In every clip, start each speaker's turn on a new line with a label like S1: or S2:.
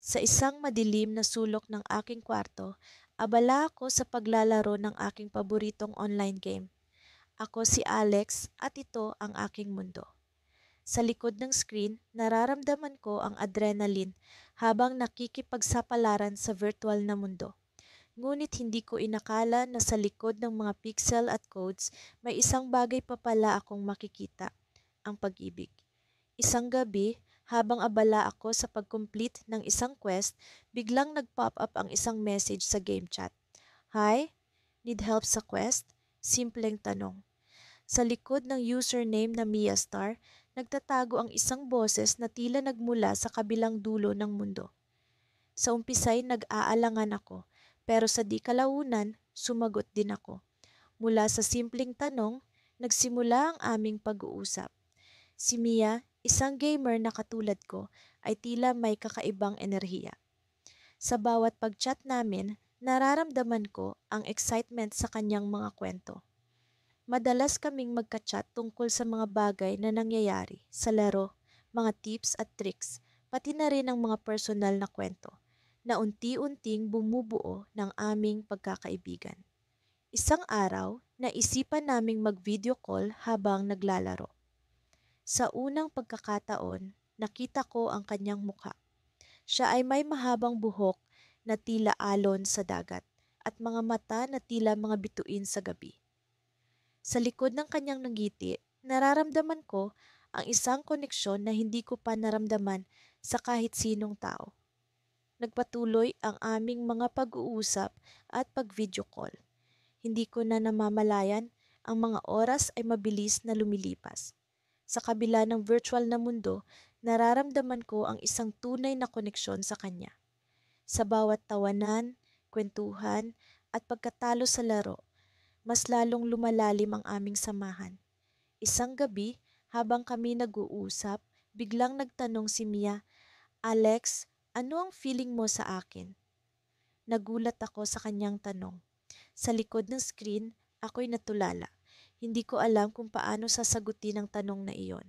S1: Sa isang madilim na sulok ng aking kwarto, abala ako sa paglalaro ng aking paboritong online game. Ako si Alex at ito ang aking mundo. Sa likod ng screen, nararamdaman ko ang adrenaline habang nakikipagsapalaran sa virtual na mundo. Ngunit hindi ko inakala na sa likod ng mga pixel at codes, may isang bagay pa pala akong makikita, ang pag-ibig. Isang gabi, habang abala ako sa pag-complete ng isang quest, biglang nag-pop up ang isang message sa game chat. Hi, need help sa quest? Simpleng tanong. Sa likod ng username na Mia Star, nagtatago ang isang boses na tila nagmula sa kabilang dulo ng mundo. Sa umpisa'y nag-aalangan ako, pero sa di kalaunan, sumagot din ako. Mula sa simpleng tanong, nagsimula ang aming pag-uusap. Si Mia, isang gamer na katulad ko, ay tila may kakaibang enerhiya. Sa bawat pag-chat namin, nararamdaman ko ang excitement sa kanyang mga kwento. Madalas kaming magka-chat tungkol sa mga bagay na nangyayari sa laro, mga tips at tricks, pati na rin ang mga personal na kwento na unti-unting bumubuo ng aming pagkakaibigan. Isang araw, naisipan naming mag-video call habang naglalaro. Sa unang pagkakataon, nakita ko ang kanyang mukha. Siya ay may mahabang buhok na tila alon sa dagat at mga mata na tila mga bituin sa gabi. Sa likod ng kanyang ngiti, nararamdaman ko ang isang koneksyon na hindi ko pa naramdaman sa kahit sinong tao. Nagpatuloy ang aming mga pag-uusap at pag-video call. Hindi ko na namamalayan, ang mga oras ay mabilis na lumilipas. Sa kabila ng virtual na mundo, nararamdaman ko ang isang tunay na koneksyon sa kanya. Sa bawat tawanan, kwentuhan, at pagkatalo sa laro, mas lalong lumalalim ang aming samahan. Isang gabi, habang kami nag-uusap, biglang nagtanong si Mia, Alex, ano ang feeling mo sa akin? Nagulat ako sa kanyang tanong. Sa likod ng screen, ako'y natulala. Hindi ko alam kung paano sasagutin ang tanong na iyon.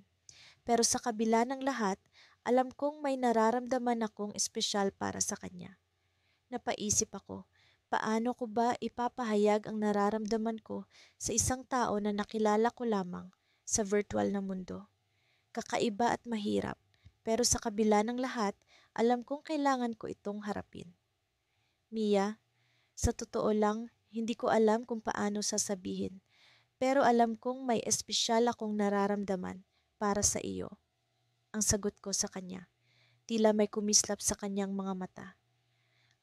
S1: Pero sa kabila ng lahat, alam kong may nararamdaman akong espesyal para sa kanya. Napaisip ako, paano ko ba ipapahayag ang nararamdaman ko sa isang tao na nakilala ko lamang sa virtual na mundo? Kakaiba at mahirap, pero sa kabila ng lahat, alam kong kailangan ko itong harapin. Mia, sa totoo lang, hindi ko alam kung paano sasabihin, pero alam kong may espesyal akong nararamdaman para sa iyo. Ang sagot ko sa kanya, tila may kumislap sa kanyang mga mata.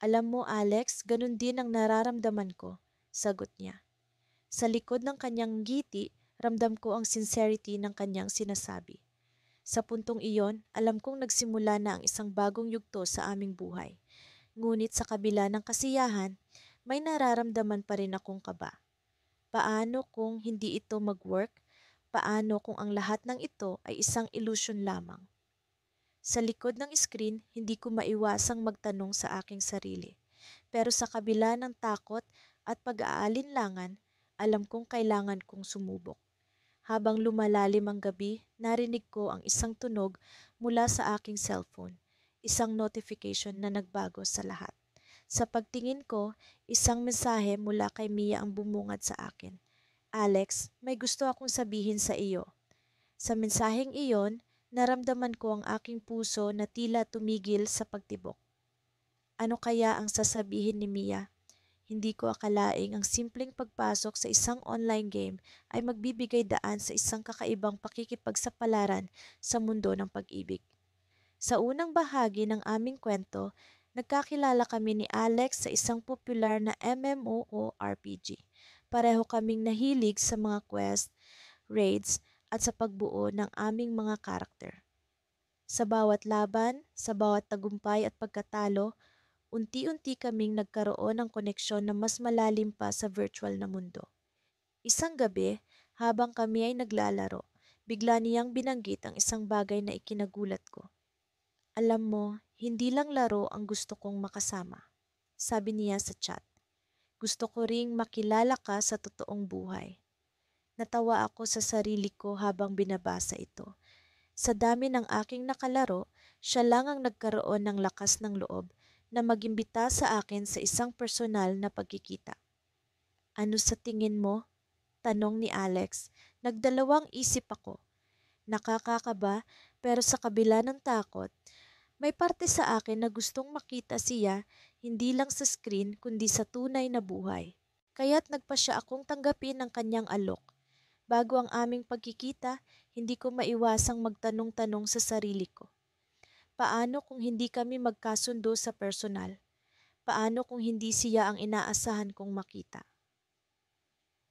S1: Alam mo Alex, ganun din ang nararamdaman ko, sagot niya. Sa likod ng kanyang ngiti, ramdam ko ang sincerity ng kanyang sinasabi. Sa puntong iyon, alam kong nagsimula na ang isang bagong yugto sa aming buhay. Ngunit sa kabila ng kasiyahan, may nararamdaman pa rin akong kaba. Paano kung hindi ito mag-work? Paano kung ang lahat ng ito ay isang illusion lamang? Sa likod ng screen, hindi ko maiwasang magtanong sa aking sarili. Pero sa kabila ng takot at pag-aalinlangan, alam kong kailangan kong sumubok. Habang lumalalim ang gabi, narinig ko ang isang tunog mula sa aking cellphone. Isang notification na nagbago sa lahat. Sa pagtingin ko, isang mensahe mula kay Mia ang bumungad sa akin. Alex, may gusto akong sabihin sa iyo. Sa mensaheng iyon, naramdaman ko ang aking puso na tila tumigil sa pagtibok. Ano kaya ang sasabihin ni Mia? Hindi ko akalaing ang simpleng pagpasok sa isang online game ay magbibigay daan sa isang kakaibang pakikipagsapalaran sa mundo ng pag-ibig. Sa unang bahagi ng aming kwento, nagkakilala kami ni Alex sa isang popular na MMORPG. Pareho kaming nahilig sa mga quest, raids, at sa pagbuo ng aming mga karakter. Sa bawat laban, sa bawat tagumpay at pagkatalo, unti-unti kaming nagkaroon ng koneksyon na mas malalim pa sa virtual na mundo. Isang gabi, habang kami ay naglalaro, bigla niyang binanggit ang isang bagay na ikinagulat ko. Alam mo, hindi lang laro ang gusto kong makasama. Sabi niya sa chat. Gusto ko ring makilala ka sa totoong buhay. Natawa ako sa sarili ko habang binabasa ito. Sa dami ng aking nakalaro, siya lang ang nagkaroon ng lakas ng loob na magimbita sa akin sa isang personal na pagkikita. Ano sa tingin mo? Tanong ni Alex. Nagdalawang isip ako. Nakakakaba pero sa kabila ng takot, may parte sa akin na gustong makita siya hindi lang sa screen kundi sa tunay na buhay. Kaya't nagpasya akong tanggapin ang kanyang alok. Bago ang aming pagkikita, hindi ko maiwasang magtanong-tanong sa sarili ko. Paano kung hindi kami magkasundo sa personal? Paano kung hindi siya ang inaasahan kong makita?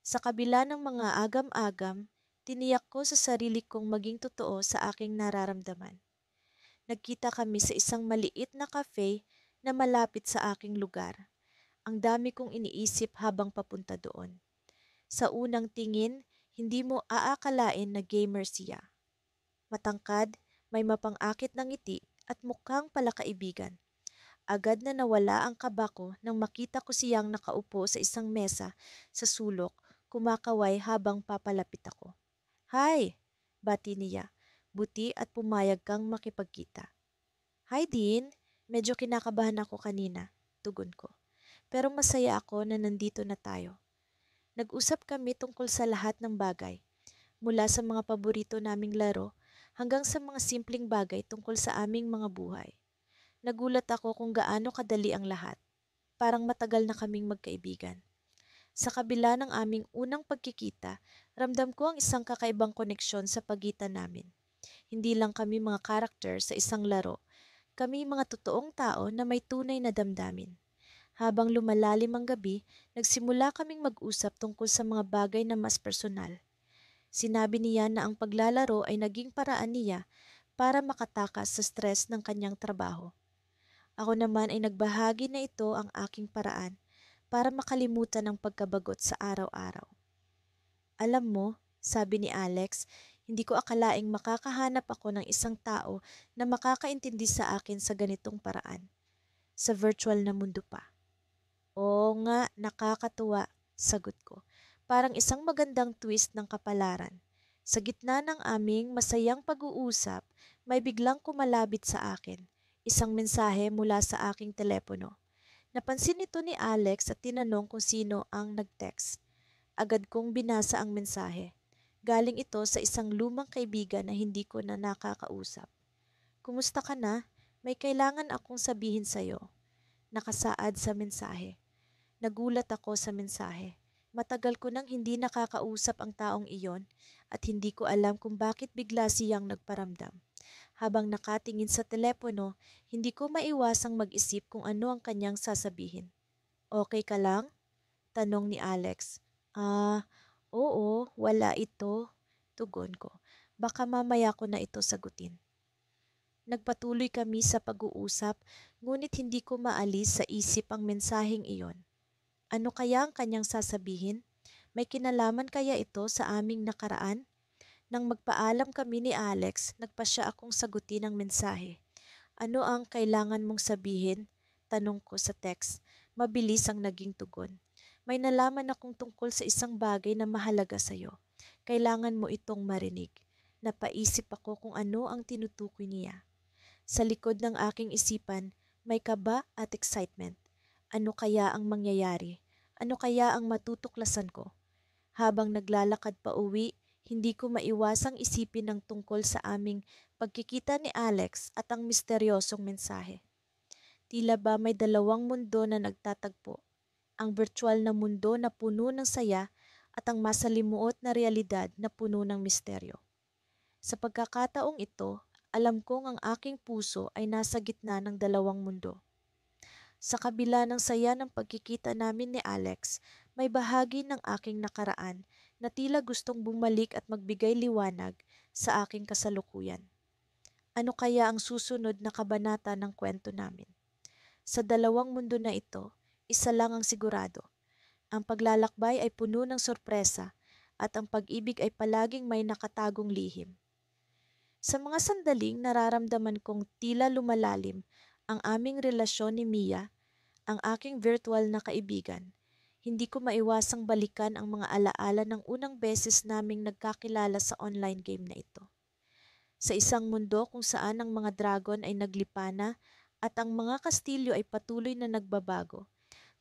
S1: Sa kabila ng mga agam-agam, tiniyak ko sa sarili kong maging totoo sa aking nararamdaman. Nagkita kami sa isang maliit na cafe na malapit sa aking lugar. Ang dami kong iniisip habang papunta doon. Sa unang tingin, hindi mo aakalain na gamer siya. Matangkad, may mapang-akit na ngiti at mukhang palakaibigan. Agad na nawala ang kaba ko nang makita ko siyang nakaupo sa isang mesa sa sulok, kumakaway habang papalapit ako. Hi! Bati niya. Buti at pumayag kang makipagkita. Hi Dean! Medyo kinakabahan ako kanina, tugon ko. Pero masaya ako na nandito na tayo. Nag-usap kami tungkol sa lahat ng bagay, mula sa mga paborito naming laro hanggang sa mga simpleng bagay tungkol sa aming mga buhay. Nagulat ako kung gaano kadali ang lahat. Parang matagal na kaming magkaibigan. Sa kabila ng aming unang pagkikita, ramdam ko ang isang kakaibang koneksyon sa pagitan namin. Hindi lang kami mga karakter sa isang laro, kami mga totoong tao na may tunay na damdamin. Habang lumalalim ang gabi, nagsimula kaming mag-usap tungkol sa mga bagay na mas personal. Sinabi niya na ang paglalaro ay naging paraan niya para makatakas sa stress ng kanyang trabaho. Ako naman ay nagbahagi na ito ang aking paraan para makalimutan ang pagkabagot sa araw-araw. Alam mo, sabi ni Alex, hindi ko akalaing makakahanap ako ng isang tao na makakaintindi sa akin sa ganitong paraan. Sa virtual na mundo pa. Oo nga, nakakatuwa, sagot ko. Parang isang magandang twist ng kapalaran. Sa gitna ng aming masayang pag-uusap, may biglang kumalabit sa akin. Isang mensahe mula sa aking telepono. Napansin ito ni Alex at tinanong kung sino ang nag-text. Agad kong binasa ang mensahe. Galing ito sa isang lumang kaibigan na hindi ko na nakakausap. Kumusta ka na? May kailangan akong sabihin sa'yo. Nakasaad sa mensahe. Nagulat ako sa mensahe. Matagal ko nang hindi nakakausap ang taong iyon at hindi ko alam kung bakit bigla siyang nagparamdam. Habang nakatingin sa telepono, hindi ko maiwasang mag-isip kung ano ang kanyang sasabihin. Okay ka lang? Tanong ni Alex. Oo, wala ito. Tugon ko. Baka mamaya ko na ito sagutin. Nagpatuloy kami sa pag-uusap, ngunit hindi ko maalis sa isip ang mensaheng iyon. Ano kaya ang kanyang sasabihin? May kinalaman kaya ito sa aming nakaraan? Nang magpaalam kami ni Alex, nagpasya akong sagutin ang mensahe. Ano ang kailangan mong sabihin? Tanong ko sa text. Mabilis ang naging tugon. May nalaman akong tungkol sa isang bagay na mahalaga sa iyo. Kailangan mo itong marinig. Napaisip ako kung ano ang tinutukoy niya. Sa likod ng aking isipan, may kaba at excitement. Ano kaya ang mangyayari? Ano kaya ang matutuklasan ko? Habang naglalakad pa uwi, hindi ko maiwasang isipin ang tungkol sa aming pagkikita ni Alex at ang misteryosong mensahe. Tila ba may dalawang mundo na nagtatagpo? Ang virtual na mundo na puno ng saya at ang masalimuot na realidad na puno ng misteryo. Sa pagkakataong ito, alam kong ang aking puso ay nasa gitna ng dalawang mundo. Sa kabila ng saya ng pagkikita namin ni Alex, may bahagi ng aking nakaraan na tila gustong bumalik at magbigay liwanag sa aking kasalukuyan. Ano kaya ang susunod na kabanata ng kwento namin? Sa dalawang mundo na ito, isa lang ang sigurado. Ang paglalakbay ay puno ng sorpresa at ang pag-ibig ay palaging may nakatagong lihim. Sa mga sandaling nararamdaman kong tila lumalalim ang aming relasyon ni Mia, ang aking virtual na kaibigan, hindi ko maiwasang balikan ang mga alaala ng unang beses naming nagkakilala sa online game na ito. Sa isang mundo kung saan ang mga dragon ay naglipana at ang mga kastilyo ay patuloy na nagbabago,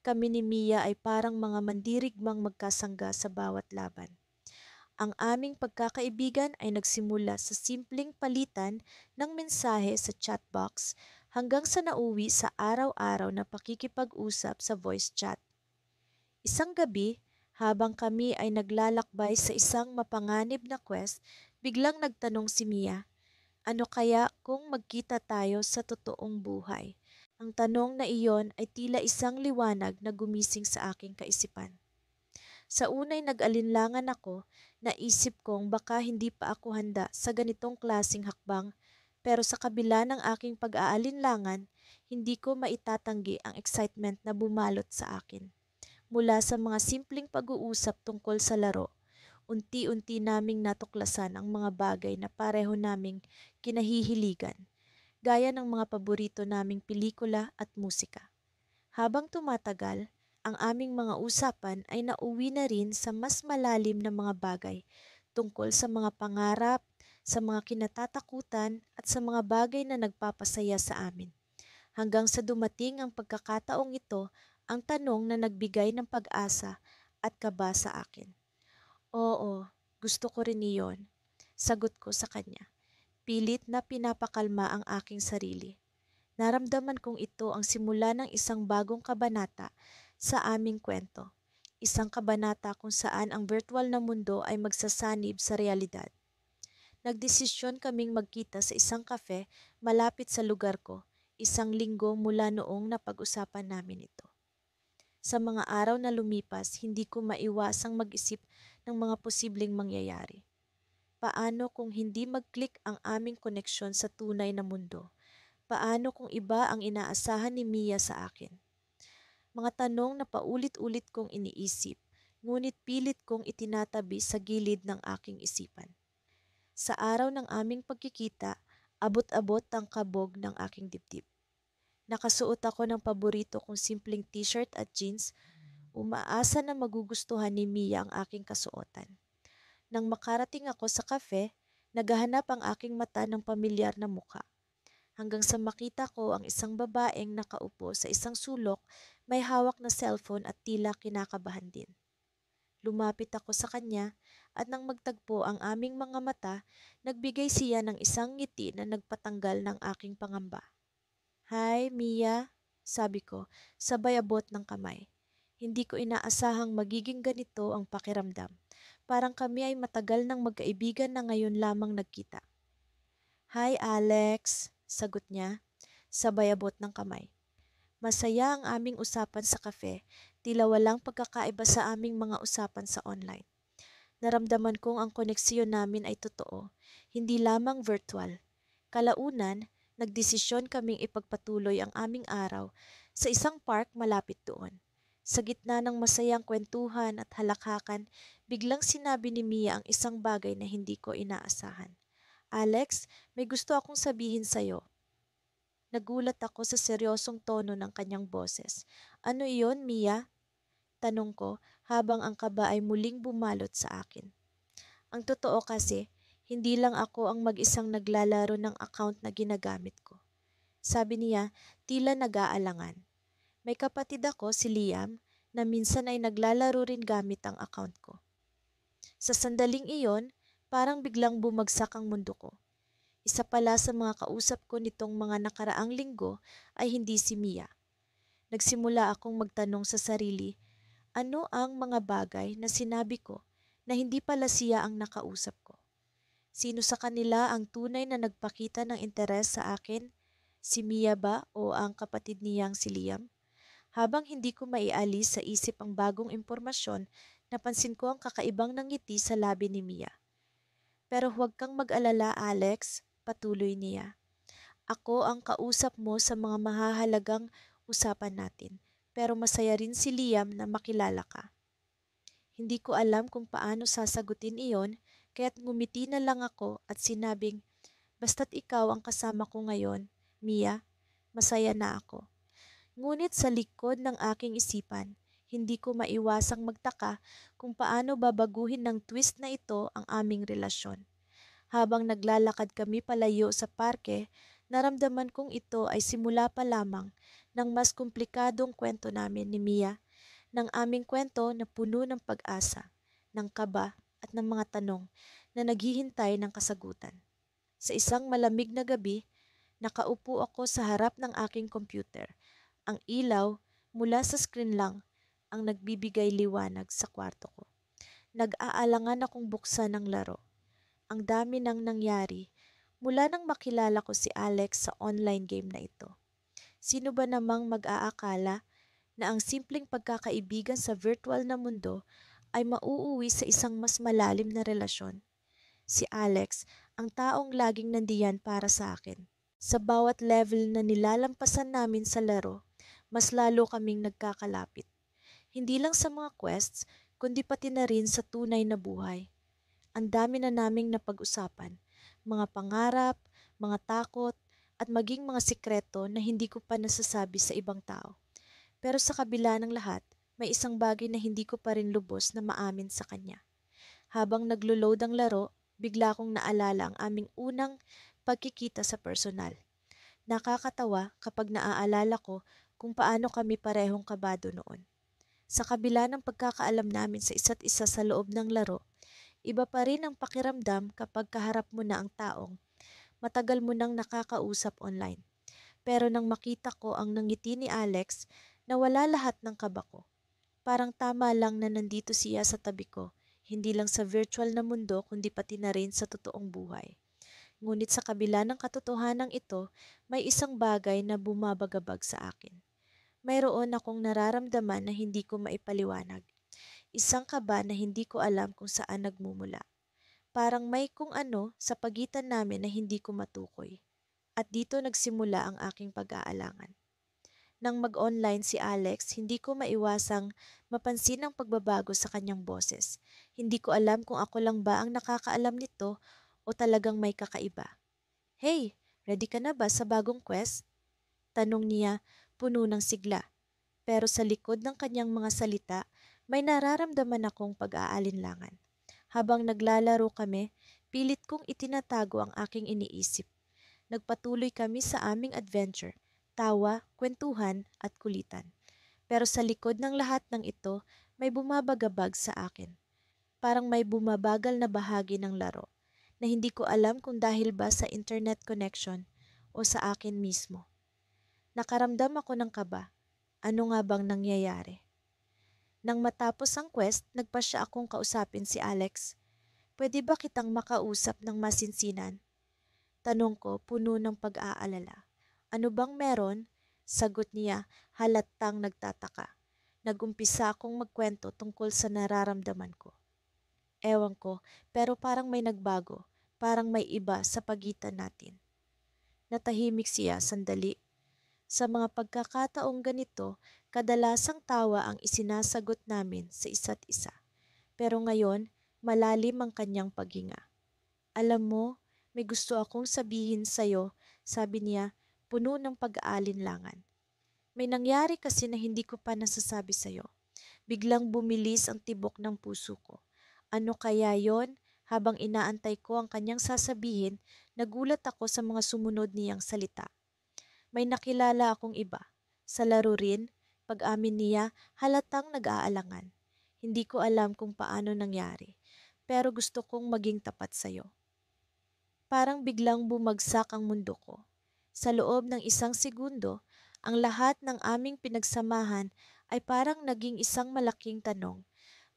S1: kami ni Mia ay parang mga mandirigmang magkasangga sa bawat laban. Ang aming pagkakaibigan ay nagsimula sa simpleng palitan ng mensahe sa chatbox hanggang sa nauwi sa araw-araw na pakikipag-usap sa voice chat. Isang gabi, habang kami ay naglalakbay sa isang mapanganib na quest, biglang nagtanong si Mia, ano kaya kung magkita tayo sa totoong buhay? Ang tanong na iyon ay tila isang liwanag na gumising sa aking kaisipan. Sa unay nag-alinlangan ako, naisip kong baka hindi pa ako handa sa ganitong klasing hakbang, pero sa kabila ng aking pag-aalinlangan, hindi ko maitatanggi ang excitement na bumalot sa akin. Mula sa mga simpleng pag-uusap tungkol sa laro, unti-unti naming natuklasan ang mga bagay na pareho naming kinahihiligan, gaya ng mga paborito naming pelikula at musika. Habang tumatagal, ang aming mga usapan ay nauwi na rin sa mas malalim na mga bagay tungkol sa mga pangarap, sa mga kinatatakutan at sa mga bagay na nagpapasaya sa amin. Hanggang sa dumating ang pagkakataong ito, ang tanong na nagbigay ng pag-asa at kaba sa akin. Oo, gusto ko rin iyon. Sagot ko sa kanya. Pilit na pinapakalma ang aking sarili. Naramdaman kong ito ang simula ng isang bagong kabanata sa aming kwento. Isang kabanata kung saan ang virtual na mundo ay magsasanib sa realidad. Nagdesisyon kaming magkita sa isang kafe malapit sa lugar ko, isang linggo mula noong napag-usapan namin ito. Sa mga araw na lumipas, hindi ko maiwasang mag-isip ng mga posibleng mangyayari. Paano kung hindi mag-click ang aming koneksyon sa tunay na mundo? Paano kung iba ang inaasahan ni Mia sa akin? Mga tanong na paulit-ulit kong iniisip, ngunit pilit kong itinatabi sa gilid ng aking isipan. Sa araw ng aming pagkikita, abot-abot ang kabog ng aking dibdib. Nakasuot ako ng paborito kong simpleng t-shirt at jeans, umaasa na magugustuhan ni Mia ang aking kasuotan. Nang makarating ako sa kafe, naghahanap ang aking mata ng pamilyar na muka. Hanggang sa makita ko ang isang babaeng nakaupo sa isang sulok, may hawak na cellphone at tila kinakabahan din. Lumapit ako sa kanya at nang magtagpo ang aming mga mata, nagbigay siya ng isang ngiti na nagpatanggal ng aking pangamba. Hi, Mia, sabi ko, sabay abot ng kamay. Hindi ko inaasahang magiging ganito ang pakiramdam. Parang kami ay matagal nang magkaibigan na ngayon lamang nagkita. Hi, Alex, sagot niya, sabay abot ng kamay. Masaya ang aming usapan sa kafe, tila walang pagkakaiba sa aming mga usapan sa online. Naramdaman kong ang koneksyon namin ay totoo, hindi lamang virtual. Kalaunan, nagdesisyon kaming ipagpatuloy ang aming araw sa isang park malapit doon. Sa gitna ng masayang kwentuhan at halakhakan, biglang sinabi ni Mia ang isang bagay na hindi ko inaasahan. Alex, may gusto akong sabihin sa'yo. Nagulat ako sa seryosong tono ng kanyang boses. Ano iyon, Mia? Tanong ko habang ang kaba ay muling bumalot sa akin. Ang totoo kasi, hindi lang ako ang mag-isang naglalaro ng account na ginagamit ko. Sabi niya, tila nag-aalangan. May kapatid ako, si Liam, na minsan ay naglalaro rin gamit ang account ko. Sa sandaling iyon, parang biglang bumagsak ang mundo ko. Isa pala sa mga kausap ko nitong mga nakaraang linggo ay hindi si Mia. Nagsimula akong magtanong sa sarili, ano ang mga bagay na sinabi ko na hindi pala siya ang nakausap ko? Sino sa kanila ang tunay na nagpakita ng interes sa akin? Si Mia ba o ang kapatid niyang si Liam? Habang hindi ko maialis sa isip ang bagong impormasyon, napansin ko ang kakaibang nangiti sa labi ni Mia. Pero huwag kang mag-alala, Alex, patuloy niya. Ako ang kausap mo sa mga mahahalagang usapan natin. Pero masaya rin si Liam na makilala ka. Hindi ko alam kung paano sasagutin iyon, kaya't ngumiti na lang ako at sinabing, basta't ikaw ang kasama ko ngayon, Mia, masaya na ako. Ngunit sa likod ng aking isipan, hindi ko maiwasang magtaka kung paano babaguhin ng twist na ito ang aming relasyon. Habang naglalakad kami palayo sa parke, naramdaman kong ito ay simula pa lamang ng mas komplikadong kwento namin ni Mia, ng aming kwento na puno ng pag-asa, ng kaba at ng mga tanong na naghihintay ng kasagutan. Sa isang malamig na gabi, nakaupo ako sa harap ng aking computer. Ang ilaw mula sa screen lang ang nagbibigay liwanag sa kwarto ko. Nag-aalangan akong buksan ng laro. Ang dami nang nangyari mula nang makilala ko si Alex sa online game na ito. Sino ba namang mag-aakala na ang simpleng pagkakaibigan sa virtual na mundo ay mauuwi sa isang mas malalim na relasyon? Si Alex, ang taong laging nandiyan para sa akin. Sa bawat level na nilalampasan namin sa laro, mas lalo kaming nagkakalapit. Hindi lang sa mga quests, kundi pati na rin sa tunay na buhay. Ang dami na naming napag-usapan, mga pangarap, mga takot, at maging mga sikreto na hindi ko pa nasasabi sa ibang tao. Pero sa kabila ng lahat, may isang bagay na hindi ko pa rin lubos na maamin sa kanya. Habang naglo-load ang laro, bigla kong naalala ang aming unang pagkikita sa personal. Nakakatawa kapag naaalala ko kung paano kami parehong kabado noon. Sa kabila ng pagkakaalam namin sa isa't isa sa loob ng laro, iba pa rin ang pakiramdam kapag kaharap mo na ang taong matagal mo nang nakakausap online. Pero nang makita ko ang nangiti ni Alex, nawala lahat ng kaba ko. Parang tama lang na nandito siya sa tabi ko, hindi lang sa virtual na mundo kundi pati na rin sa totoong buhay. Ngunit sa kabila ng katotohanan ito, may isang bagay na bumabagabag sa akin. Mayroon akong nararamdaman na hindi ko maipaliwanag. Isang kaba na hindi ko alam kung saan nagmumula. Parang may kung ano sa pagitan namin na hindi ko matukoy. At dito nagsimula ang aking pag-aalangan. Nang mag-online si Alex, hindi ko maiwasang mapansin ang pagbabago sa kanyang boses. Hindi ko alam kung ako lang ba ang nakakaalam nito o talagang may kakaiba. "Hey, ready ka na ba sa bagong quest?" Tanong niya, puno ng sigla. Pero sa likod ng kanyang mga salita, may nararamdaman akong pag-aalinlangan. Habang naglalaro kami, pilit kong itinatago ang aking iniisip. Nagpatuloy kami sa aming adventure, tawa, kwentuhan at kulitan. Pero sa likod ng lahat ng ito, may bumabagabag sa akin. Parang may bumabagal na bahagi ng laro na hindi ko alam kung dahil ba sa internet connection o sa akin mismo. Nakaramdam ako ng kaba. Ano nga bang nangyayari? Nang matapos ang quest, nagpasya akong kausapin si Alex. "Pwede ba kitang makausap ng masinsinan?" Tanong ko, puno ng pag-aalala. "Ano bang meron?" Sagot niya, halatang nagtataka. Nagumpisa akong magkwento tungkol sa nararamdaman ko. Ewan ko, pero parang may nagbago. Parang may iba sa pagitan natin. Natahimik siya sandali. Sa mga pagkakataong ganito, kadalasang tawa ang isinasagot namin sa isa't isa. Pero ngayon, malalim ang kanyang paghinga. "Alam mo, may gusto akong sabihin sa'yo," sabi niya, puno ng pag-aalinlangan. "May nangyari kasi na hindi ko pa nasasabi sa'yo." Biglang bumilis ang tibok ng puso ko. Ano kaya yon? Habang inaantay ko ang kanyang sasabihin, nagulat ako sa mga sumunod niyang salita. "May nakilala akong iba. Sa laro rin," pag-amin niya, halatang nag-aalangan. "Hindi ko alam kung paano nangyari, pero gusto kong maging tapat sa'yo." Parang biglang bumagsak ang mundo ko. Sa loob ng isang segundo, ang lahat ng aming pinagsamahan ay parang naging isang malaking tanong.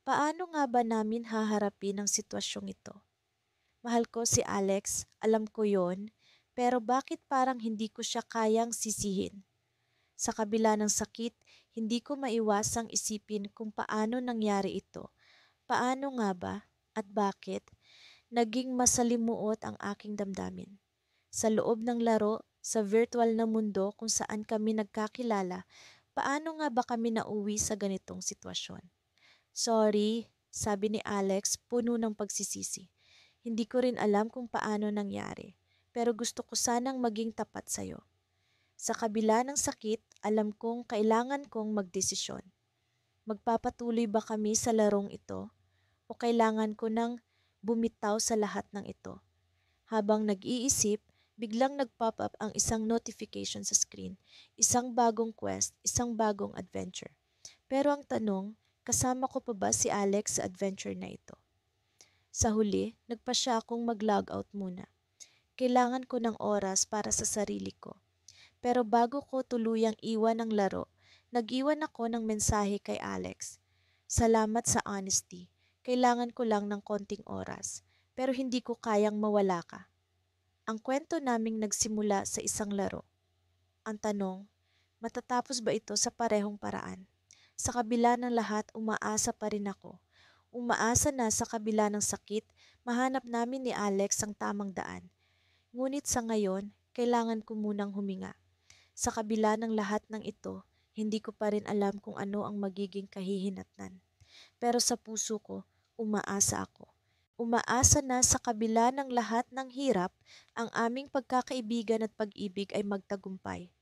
S1: Paano nga ba namin haharapin ang sitwasyong ito? "Mahal ko si Alex, alam ko yon, pero bakit parang hindi ko siya kayang sisihin?" Sa kabila ng sakit, hindi ko maiwasang isipin kung paano nangyari ito. Paano nga ba? At bakit? Naging masalimuot ang aking damdamin. Sa loob ng laro, sa virtual na mundo kung saan kami nagkakilala, paano nga ba kami nauwi sa ganitong sitwasyon? "Sorry," sabi ni Alex, puno ng pagsisisi. "Hindi ko rin alam kung paano nangyari, pero gusto ko sanang maging tapat sa'yo. Sa kabila ng sakit, alam kong kailangan kong magdesisyon. Magpapatuloy ba kami sa larong ito o kailangan ko nang bumitaw sa lahat ng ito?" Habang nag-iisip, biglang nag-pop up ang isang notification sa screen. Isang bagong quest, isang bagong adventure. Pero ang tanong, kasama ko pa ba si Alex sa adventure na ito? Sa huli, nagpasya akong mag-log out muna. Kailangan ko ng oras para sa sarili ko. Pero bago ko tuluyang iwan ang laro, nag-iwan ako ng mensahe kay Alex. Salamat sa honesty. Kailangan ko lang ng konting oras. Pero hindi ko kayang mawala ka. Ang kwento naming nagsimula sa isang laro. Ang tanong, matatapos ba ito sa parehong paraan? Sa kabila ng lahat, umaasa pa rin ako. Umaasa na sa kabila ng sakit, mahanap namin ni Alex ang tamang daan. Ngunit sa ngayon, kailangan ko munang huminga. Sa kabila ng lahat ng ito, hindi ko pa rin alam kung ano ang magiging kahihinatnan. Pero sa puso ko, umaasa ako. Umaasa na sa kabila ng lahat ng hirap, ang aming pagkakaibigan at pag-ibig ay magtagumpay.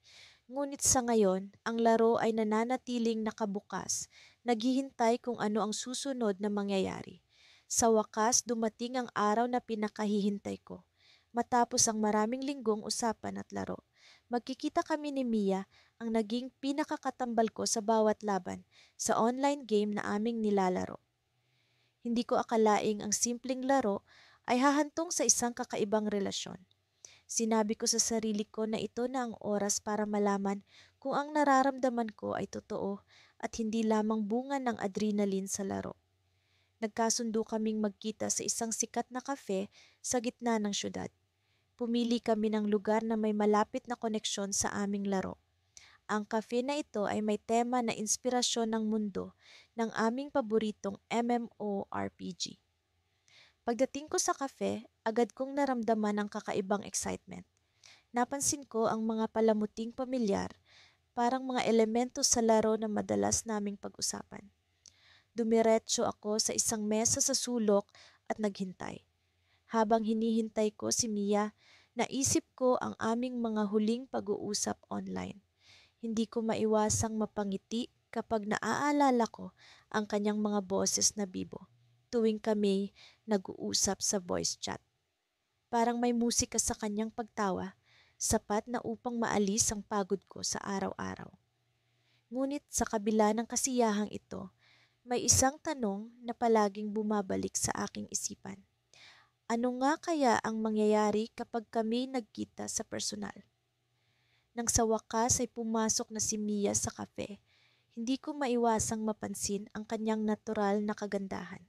S1: Ngunit sa ngayon, ang laro ay nananatiling nakabukas, naghihintay kung ano ang susunod na mangyayari. Sa wakas, dumating ang araw na pinakahihintay ko. Matapos ang maraming linggong usapan at laro, magkikita kami ni Mia, ang naging pinakakatambal ko sa bawat laban sa online game na aming nilalaro. Hindi ko akalaing ang simpleng laro ay hahantong sa isang kakaibang relasyon. Sinabi ko sa sarili ko na ito na ang oras para malaman kung ang nararamdaman ko ay totoo at hindi lamang bunga ng adrenaline sa laro. Nagkasundo kaming magkita sa isang sikat na kafe sa gitna ng syudad. Pumili kami ng lugar na may malapit na koneksyon sa aming laro. Ang cafe na ito ay may tema na inspirasyon ng mundo ng aming paboritong MMORPG. Pagdating ko sa cafe, agad kong naramdaman ang kakaibang excitement. Napansin ko ang mga palamuting pamilyar, parang mga elemento sa laro na madalas naming pag-usapan. Dumiretso ako sa isang mesa sa sulok at naghintay. Habang hinihintay ko si Mia, naisip ko ang aming mga huling pag-uusap online. Hindi ko maiwasang mapangiti kapag naaalala ko ang kanyang mga boses na bibo tuwing kami nag-uusap sa voice chat. Parang may musika sa kanyang pagtawa, sapat na upang maalis ang pagod ko sa araw-araw. Ngunit sa kabila ng kasiyahang ito, may isang tanong na palaging bumabalik sa aking isipan. Ano nga kaya ang mangyayari kapag kami nagkita sa personal? Nang sa wakas ay pumasok na si Mia sa kafe, hindi ko maiwasang mapansin ang kanyang natural na kagandahan.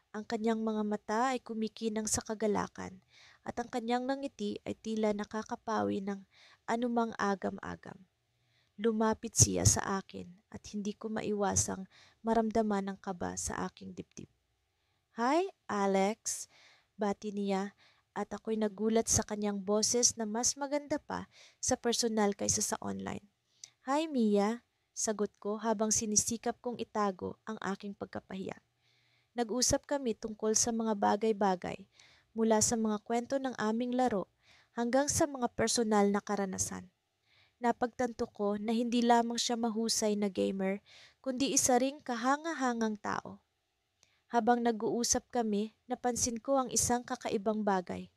S1: Ang kanyang mga mata ay kumikinang sa kagalakan at ang kanyang ngiti ay tila nakakapawi ng anumang agam-agam. Lumapit siya sa akin at hindi ko maiwasang maramdaman ang kaba sa aking dibdib. Hi, Alex, bati niya at ako'y nagulat sa kanyang boses na mas maganda pa sa personal kaysa sa online. Hi, Mia, sagot ko habang sinisikap kong itago ang aking pagkapahiya. Nag-usap kami tungkol sa mga bagay-bagay, mula sa mga kwento ng aming laro hanggang sa mga personal na karanasan. Napagtanto ko na hindi lamang siya mahusay na gamer, kundi isa ring kahanga-hangang tao. Habang nag-uusap kami, napansin ko ang isang kakaibang bagay.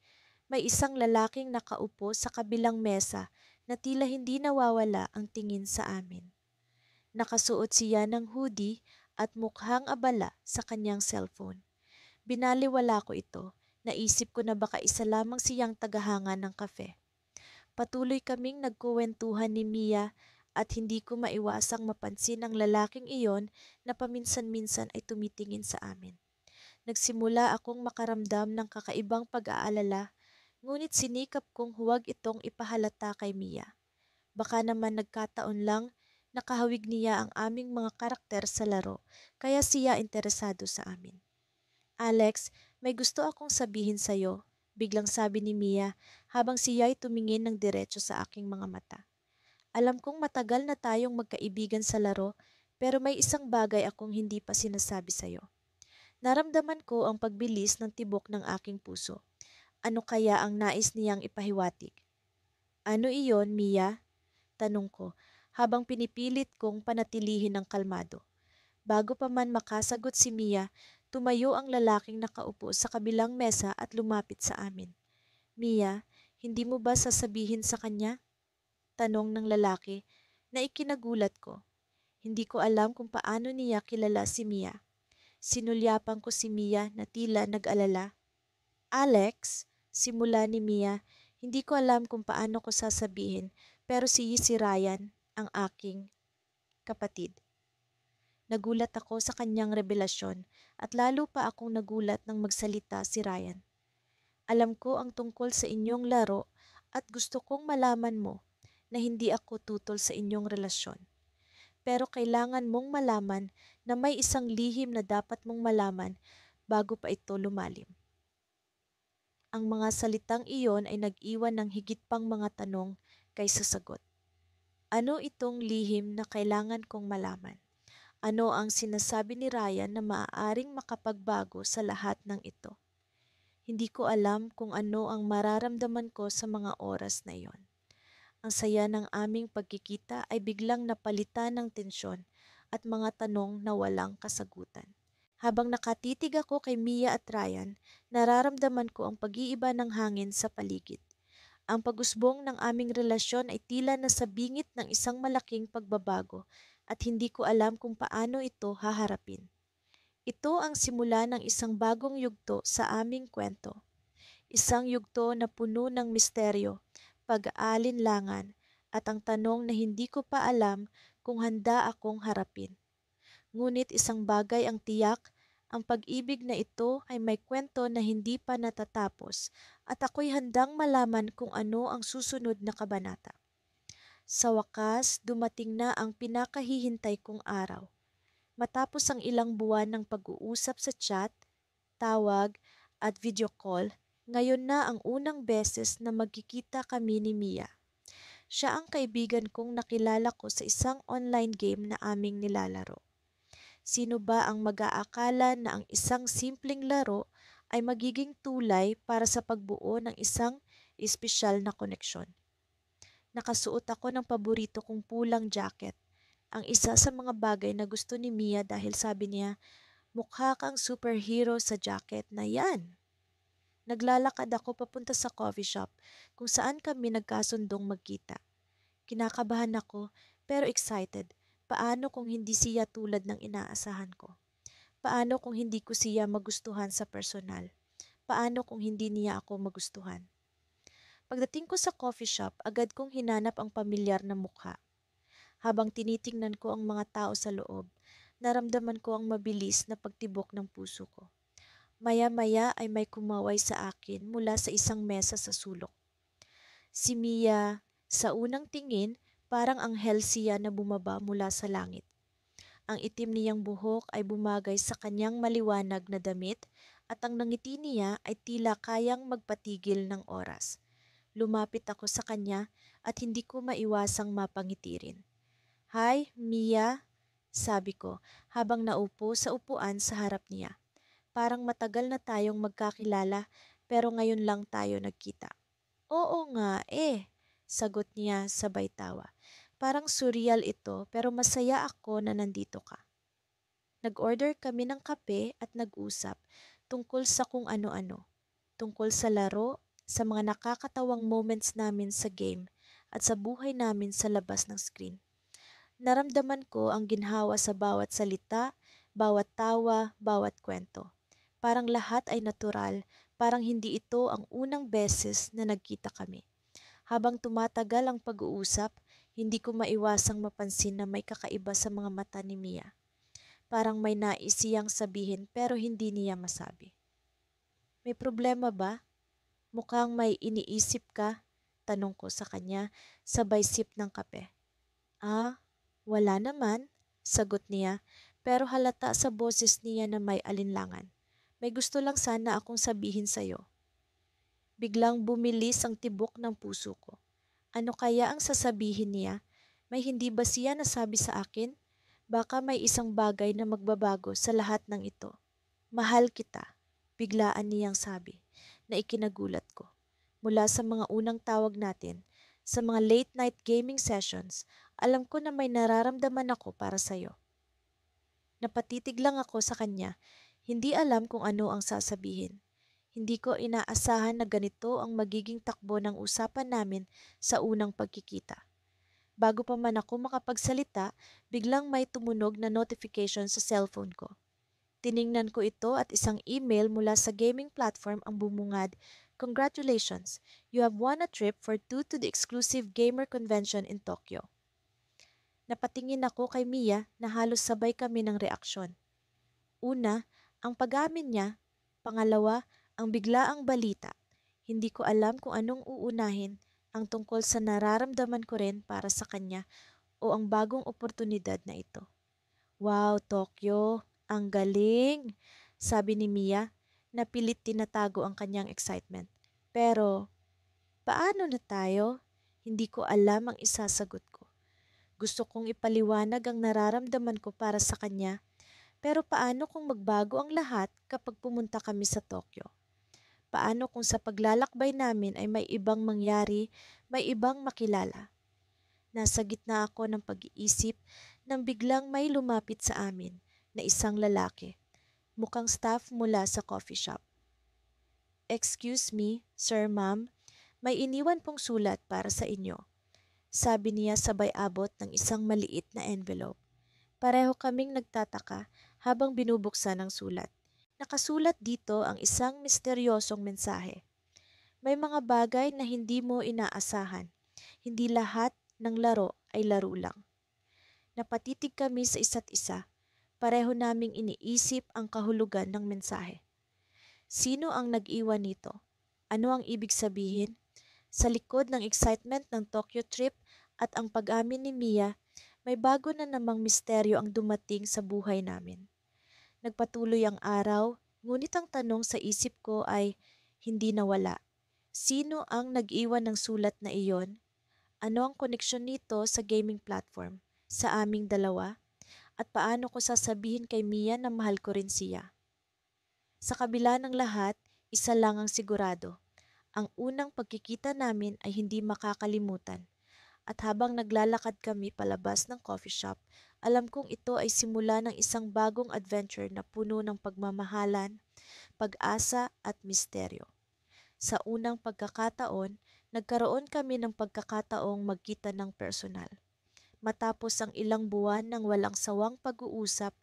S1: May isang lalaking nakaupo sa kabilang mesa na tila hindi nawawala ang tingin sa amin. Nakasuot siya ng hoodie at mukhang abala sa kanyang cellphone. Binaliwala ko ito. Naisip ko na baka isa lamang siyang tagahanga ng kafe. Patuloy kaming nagkuwentuhan ni Mia at hindi ko maiwasang mapansin ang lalaking iyon na paminsan-minsan ay tumitingin sa amin. Nagsimula akong makaramdam ng kakaibang pag-aalala, ngunit sinikap kong huwag itong ipahalata kay Mia. Baka naman nagkataon lang nakahawig niya ang aming mga karakter sa laro, kaya siya interesado sa amin. Alex, may gusto akong sabihin sa'yo, biglang sabi ni Mia habang siya'y tumingin ng diretso sa aking mga mata. Alam kong matagal na tayong magkaibigan sa laro, pero may isang bagay akong hindi pa sinasabi sa'yo. Naramdaman ko ang pagbilis ng tibok ng aking puso. Ano kaya ang nais niyang ipahiwatig? Ano iyon, Mia? Tanong ko, habang pinipilit kong panatilihin ng kalmado. Bago pa man makasagot si Mia, tumayo ang lalaking nakaupo sa kabilang mesa at lumapit sa amin. Mia, hindi mo ba sasabihin sa kanya? Tanong ng lalaki na ikinagulat ko. Hindi ko alam kung paano niya kilala si Mia. Sinulyapan ko si Mia na tila nag-alala. Alex, simula ni Mia, hindi ko alam kung paano ko sasabihin pero si Ryan ang aking kapatid. Nagulat ako sa kanyang revelasyon at lalo pa akong nagulat nang magsalita si Ryan. Alam ko ang tungkol sa inyong laro at gusto kong malaman mo na hindi ako tutol sa inyong relasyon. Pero kailangan mong malaman na may isang lihim na dapat mong malaman bago pa ito lumalim. Ang mga salitang iyon ay nag-iwan ng higit pang mga tanong kaysa sagot. Ano itong lihim na kailangan kong malaman? Ano ang sinasabi ni Ryan na maaaring makapagbago sa lahat ng ito? Hindi ko alam kung ano ang mararamdaman ko sa mga oras na iyon. Ang saya ng aming pagkikita ay biglang napalitan ng tensyon at mga tanong na walang kasagutan. Habang nakatitig ako kay Mia at Ryan, nararamdaman ko ang pag-iiba ng hangin sa paligid. Ang pag-usbong ng aming relasyon ay tila nasa bingit ng isang malaking pagbabago at hindi ko alam kung paano ito haharapin. Ito ang simula ng isang bagong yugto sa aming kwento. Isang yugto na puno ng misteryo, pag-aalinlangan at ang tanong na hindi ko pa alam kung handa akong harapin. Ngunit isang bagay ang tiyak, ang pag-ibig na ito ay may kwento na hindi pa natatapos at ako'y handang malaman kung ano ang susunod na kabanata. Sa wakas, dumating na ang pinakahihintay kong araw. Matapos ang ilang buwan ng pag-uusap sa chat, tawag at video call, ngayon na ang unang beses na magkikita kami ni Mia. Siya ang kaibigan kong nakilala ko sa isang online game na aming nilalaro. Sino ba ang mag-aakala na ang isang simpleng laro ay magiging tulay para sa pagbuo ng isang espesyal na koneksyon? Nakasuot ako ng paborito kong pulang jacket. Ang isa sa mga bagay na gusto ni Mia dahil sabi niya, mukha kang superhero sa jacket na yan. Naglalakad ako papunta sa coffee shop kung saan kami nagkasundong magkita. Kinakabahan ako pero excited. Paano kung hindi siya tulad ng inaasahan ko? Paano kung hindi ko siya magustuhan sa personal? Paano kung hindi niya ako magustuhan? Pagdating ko sa coffee shop, agad kong hinanap ang pamilyar na mukha. Habang tinitingnan ko ang mga tao sa loob, naramdaman ko ang mabilis na pagtibok ng puso ko. Maya-maya ay may kumaway sa akin mula sa isang mesa sa sulok. Si Mia, sa unang tingin, parang anghel siya na bumaba mula sa langit. Ang itim niyang buhok ay bumagay sa kanyang maliwanag na damit at ang ngiti niya ay tila kayang magpatigil ng oras. Lumapit ako sa kanya at hindi ko maiwasang mapangiti rin. Hi, Mia, sabi ko habang naupo sa upuan sa harap niya. Parang matagal na tayong magkakilala pero ngayon lang tayo nagkita. Oo nga sagot niya sabay tawa. Parang surreal ito pero masaya ako na nandito ka. Nag-order kami ng kape at nag-usap tungkol sa kung ano-ano. Tungkol sa laro, sa mga nakakatawang moments namin sa game at sa buhay namin sa labas ng screen. Naramdaman ko ang ginhawa sa bawat salita, bawat tawa, bawat kwento. Parang lahat ay natural, parang hindi ito ang unang beses na nagkita kami. Habang tumatagal ang pag-uusap, hindi ko maiwasang mapansin na may kakaiba sa mga mata ni Mia. Parang may nais siyang sabihin pero hindi niya masabi. May problema ba? Mukhang may iniisip ka? Tanong ko sa kanya, sabay sip ng kape. Wala naman, sagot niya, pero halata sa boses niya na may alinlangan. May gusto lang sana akong sabihin sa'yo. Biglang bumilis ang tibok ng puso ko. Ano kaya ang sasabihin niya? May hindi ba siya nasabi sa akin? Baka may isang bagay na magbabago sa lahat ng ito. Mahal kita, biglaan niyang sabi, na ikinagulat ko. Mula sa mga unang tawag natin, sa mga late night gaming sessions, alam ko na may nararamdaman ako para sa'yo. Napatitig lang ako sa kanya, hindi alam kung ano ang sasabihin. Hindi ko inaasahan na ganito ang magiging takbo ng usapan namin sa unang pagkikita. Bago pa man ako makapagsalita, biglang may tumunog na notification sa cellphone ko. Tiningnan ko ito at isang email mula sa gaming platform ang bumungad, "Congratulations! You have won a trip for two to the exclusive gamer convention in Tokyo." Napatingin ako kay Mia na halos sabay kami ng reaksyon. Una, ang pag-amin niya. Pangalawa, ang biglaang balita. Hindi ko alam kung anong uunahin, ang tungkol sa nararamdaman ko rin para sa kanya o ang bagong oportunidad na ito. "Wow, Tokyo! Ang galing!" sabi ni Mia na pilit tinatago ang kanyang excitement. "Pero, paano na tayo?" Hindi ko alam ang isasagot ko. Gusto kong ipaliwanag ang nararamdaman ko para sa kanya, pero paano kung magbago ang lahat kapag pumunta kami sa Tokyo? Paano kung sa paglalakbay namin ay may ibang mangyari, may ibang makilala? Nasa gitna ako ng pag-iisip nang biglang may lumapit sa amin na isang lalaki, mukhang staff mula sa coffee shop. "Excuse me, sir, ma'am, may iniwan pong sulat para sa inyo," sabi niya sabay abot ng isang maliit na envelope. Pareho kaming nagtataka habang binubuksan ang sulat. Nakasulat dito ang isang misteryosong mensahe. "May mga bagay na hindi mo inaasahan. Hindi lahat ng laro ay laro lang." Napatitig kami sa isa't isa. Pareho naming iniisip ang kahulugan ng mensahe. Sino ang nag-iwan nito? Ano ang ibig sabihin? Sa likod ng excitement ng Tokyo trip at ang pag-amin ni Mia, may bago na namang misteryo ang dumating sa buhay namin. Nagpatuloy ang araw, ngunit ang tanong sa isip ko ay hindi nawala. Sino ang nag-iwan ng sulat na iyon? Ano ang koneksyon nito sa gaming platform? Sa aming dalawa? At paano ko sasabihin kay Mia na mahal ko rin siya? Sa kabila ng lahat, isa lang ang sigurado. Ang unang pagkikita namin ay hindi makakalimutan. At habang naglalakad kami palabas ng coffee shop, alam kong ito ay simula ng isang bagong adventure na puno ng pagmamahalan, pag-asa at misteryo. Sa unang pagkakataon, nagkaroon kami ng pagkakataong magkita ng personal. Matapos ang ilang buwan ng walang sawang pag-uusap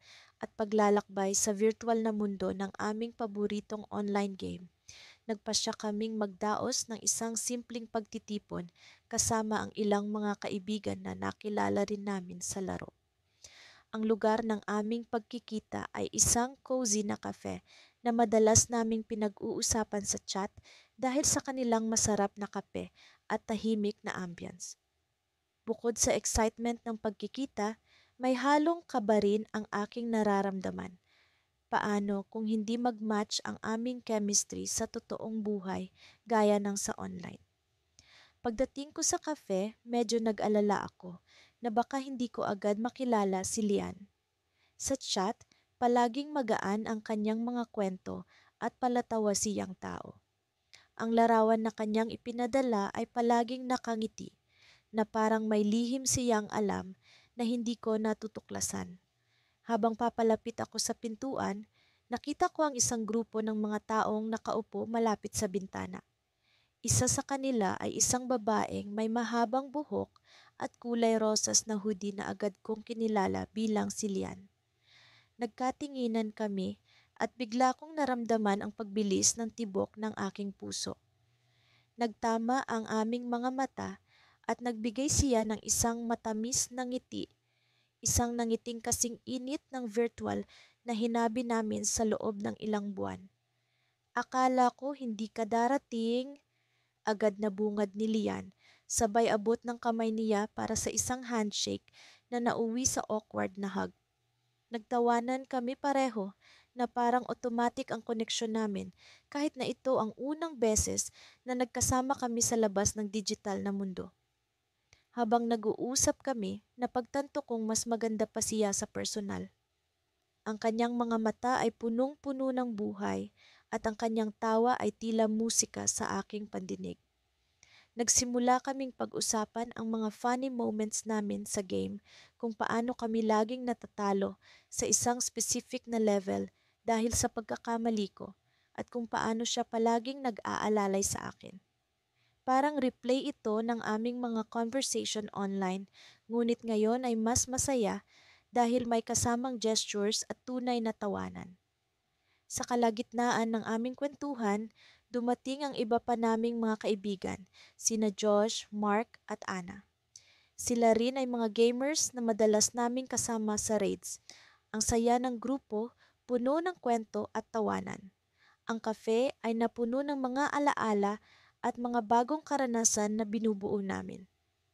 S1: at paglalakbay sa virtual na mundo ng aming paboritong online game, nagpasya kaming magdaos ng isang simpleng pagtitipon kasama ang ilang mga kaibigan na nakilala rin namin sa laro. Ang lugar ng aming pagkikita ay isang cozy na cafe na madalas naming pinag-uusapan sa chat dahil sa kanilang masarap na kape at tahimik na ambience. Bukod sa excitement ng pagkikita, may halong kaba rin ang aking nararamdaman. Paano kung hindi mag-match ang aming chemistry sa totoong buhay gaya ng sa online? Pagdating ko sa cafe, medyo nag-alala ako na baka hindi ko agad makilala si Lian. Sa chat, palaging magaan ang kanyang mga kwento at palatawa siyang tao. Ang larawan na kanyang ipinadala ay palaging nakangiti, na parang may lihim siyang alam na hindi ko natutuklasan. Habang papalapit ako sa pintuan, nakita ko ang isang grupo ng mga taong nakaupo malapit sa bintana. Isa sa kanila ay isang babaeng may mahabang buhok at kulay rosas na hoodie na agad kong kinilala bilang si Lian. Nagkatinginan kami at bigla kong naramdaman ang pagbilis ng tibok ng aking puso. Nagtama ang aming mga mata at nagbigay siya ng isang matamis na ngiti, isang nangiting kasing init ng virtual na hinabi namin sa loob ng ilang buwan. "Akala ko hindi ka darating," agad na bungad ni Lian, sabay abot ng kamay niya para sa isang handshake na nauwi sa awkward na hug. Nagtawanan kami pareho na parang automatic ang koneksyon namin kahit na ito ang unang beses na nagkasama kami sa labas ng digital na mundo. Habang nag-uusap kami, napagtanto kong mas maganda pa siya sa personal. Ang kanyang mga mata ay punong-puno ng buhay at ang kanyang tawa ay tila musika sa aking pandinig. Nagsimula kaming pag-usapan ang mga funny moments namin sa game, kung paano kami laging natatalo sa isang specific na level dahil sa pagkakamali ko, at kung paano siya palaging nag-aalalay sa akin. Parang replay ito ng aming mga conversation online, ngunit ngayon ay mas masaya dahil may kasamang gestures at tunay na tawanan. Sa kalagitnaan ng aming kwentuhan, dumating ang iba pa naming mga kaibigan, sina Josh, Mark at Anna. Sila rin ay mga gamers na madalas naming kasama sa raids. Ang saya ng grupo, puno ng kwento at tawanan. Ang cafe ay napuno ng mga alaala at mga bagong karanasan na binubuo namin.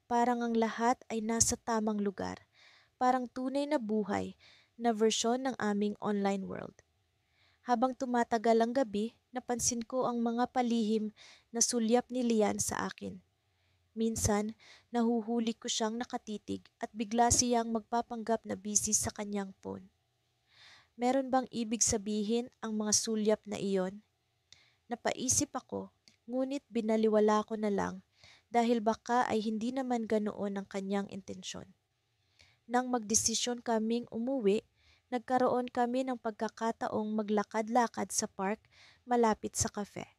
S1: Parang ang lahat ay nasa tamang lugar. Parang tunay na buhay na versyon ng aming online world. Habang tumatagal ang gabi, napansin ko ang mga palihim na sulyap ni Lian sa akin. Minsan, nahuhuli ko siyang nakatitig at bigla siyang magpapanggap na busy sa kanyang phone. Meron bang ibig sabihin ang mga sulyap na iyon? Napaisip ako, ngunit binaliwala ko na lang dahil baka ay hindi naman ganoon ang kanyang intensyon. Nang magdesisyon kaming umuwi, nagkaroon kami ng pagkakataong maglakad-lakad sa park malapit sa cafe.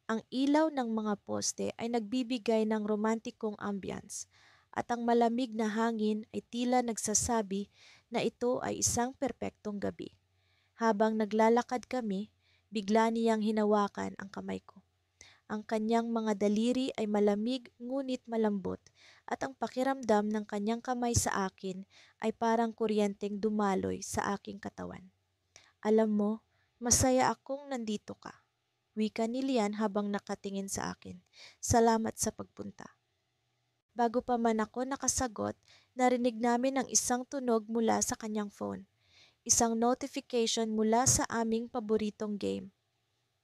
S1: Ang ilaw ng mga poste ay nagbibigay ng romantikong ambience at ang malamig na hangin ay tila nagsasabi na ito ay isang perpektong gabi. Habang naglalakad kami, bigla niyang hinawakan ang kamay ko. Ang kanyang mga daliri ay malamig ngunit malambot at ang pakiramdam ng kanyang kamay sa akin ay parang kuryenteng dumaloy sa aking katawan. Alam mo, masaya akong nandito ka. Wika ni Lian habang nakatingin sa akin. Salamat sa pagpunta. Bago pa man ako nakasagot, narinig namin ang isang tunog mula sa kanyang phone. Isang notification mula sa aming paboritong game.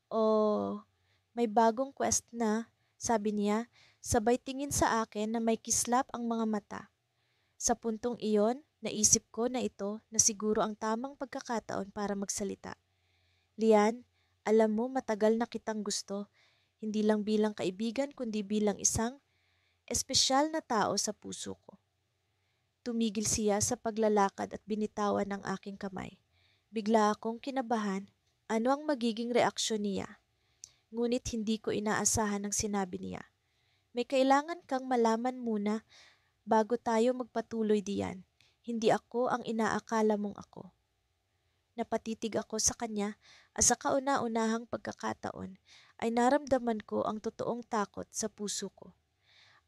S1: Oh, may bagong quest na, sabi niya, sabay tingin sa akin na may kislap ang mga mata. Sa puntong iyon, naisip ko na ito na siguro ang tamang pagkakataon para magsalita. Lian, alam mo matagal na kitang gusto, hindi lang bilang kaibigan kundi bilang isang espesyal na tao sa puso ko. Tumigil siya sa paglalakad at binitawan ang aking kamay. Bigla akong kinabahan, ano ang magiging reaksyon niya? Ngunit hindi ko inaasahan ang sinabi niya. May kailangan kang malaman muna bago tayo magpatuloy diyan. Hindi ako ang inaakala mong ako. Napatitig ako sa kanya at sa kauna-unahang pagkakataon ay naramdaman ko ang totoong takot sa puso ko.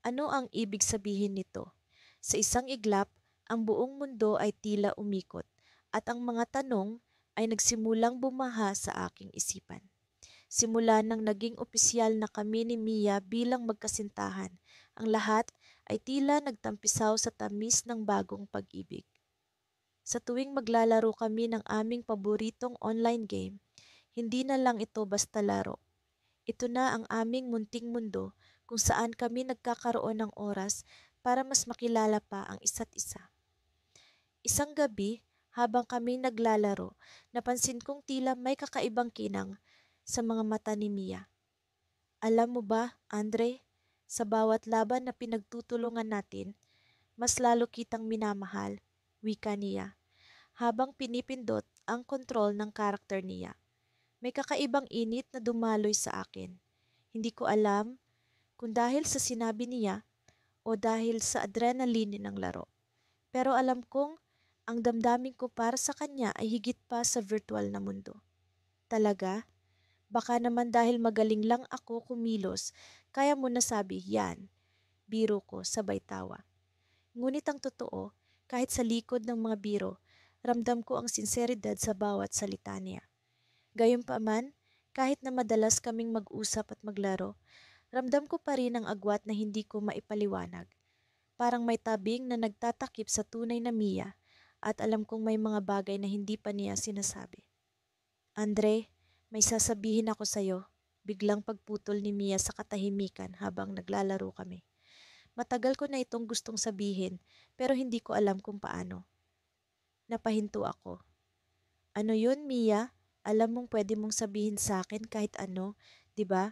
S1: Ano ang ibig sabihin nito? Sa isang iglap, ang buong mundo ay tila umikot at ang mga tanong ay nagsimulang bumaha sa aking isipan. Simula nang naging opisyal na kami ni Mia bilang magkasintahan, ang lahat ay tila nagtampisaw sa tamis ng bagong pag-ibig. Sa tuwing maglalaro kami ng aming paboritong online game, hindi na lang ito basta laro. Ito na ang aming munting mundo kung saan kami nagkakaroon ng oras para mas makilala pa ang isa't isa. Isang gabi, habang kami naglalaro, napansin kong tila may kakaibang kinang sa mga mata ni Mia. Alam mo ba, Andre, sa bawat laban na pinagtutulungan natin, mas lalo kitang minamahal, wika niya, habang pinipindot ang kontrol ng karakter niya. May kakaibang init na dumaloy sa akin. Hindi ko alam kung dahil sa sinabi niya o dahil sa adrenaline ng laro. Pero alam kong ang damdamin ko para sa kanya ay higit pa sa virtual na mundo. Talaga? Baka naman dahil magaling lang ako kumilos, kaya mo nasabi, yan, biro ko sabay tawa. Ngunit ang totoo, kahit sa likod ng mga biro, ramdam ko ang sinseridad sa bawat salita niya. Gayunpaman, kahit na madalas kaming mag-usap at maglaro, ramdam ko pa rin ang agwat na hindi ko maipaliwanag. Parang may tabing na nagtatakip sa tunay na Mia at alam kong may mga bagay na hindi pa niya sinasabi. Andre, may sasabihin ako sa'yo, biglang pagputol ni Mia sa katahimikan habang naglalaro kami. Matagal ko na itong gustong sabihin pero hindi ko alam kung paano. Napahinto ako. Ano yun, Mia? Alam mong pwede mong sabihin sa akin kahit ano, di ba?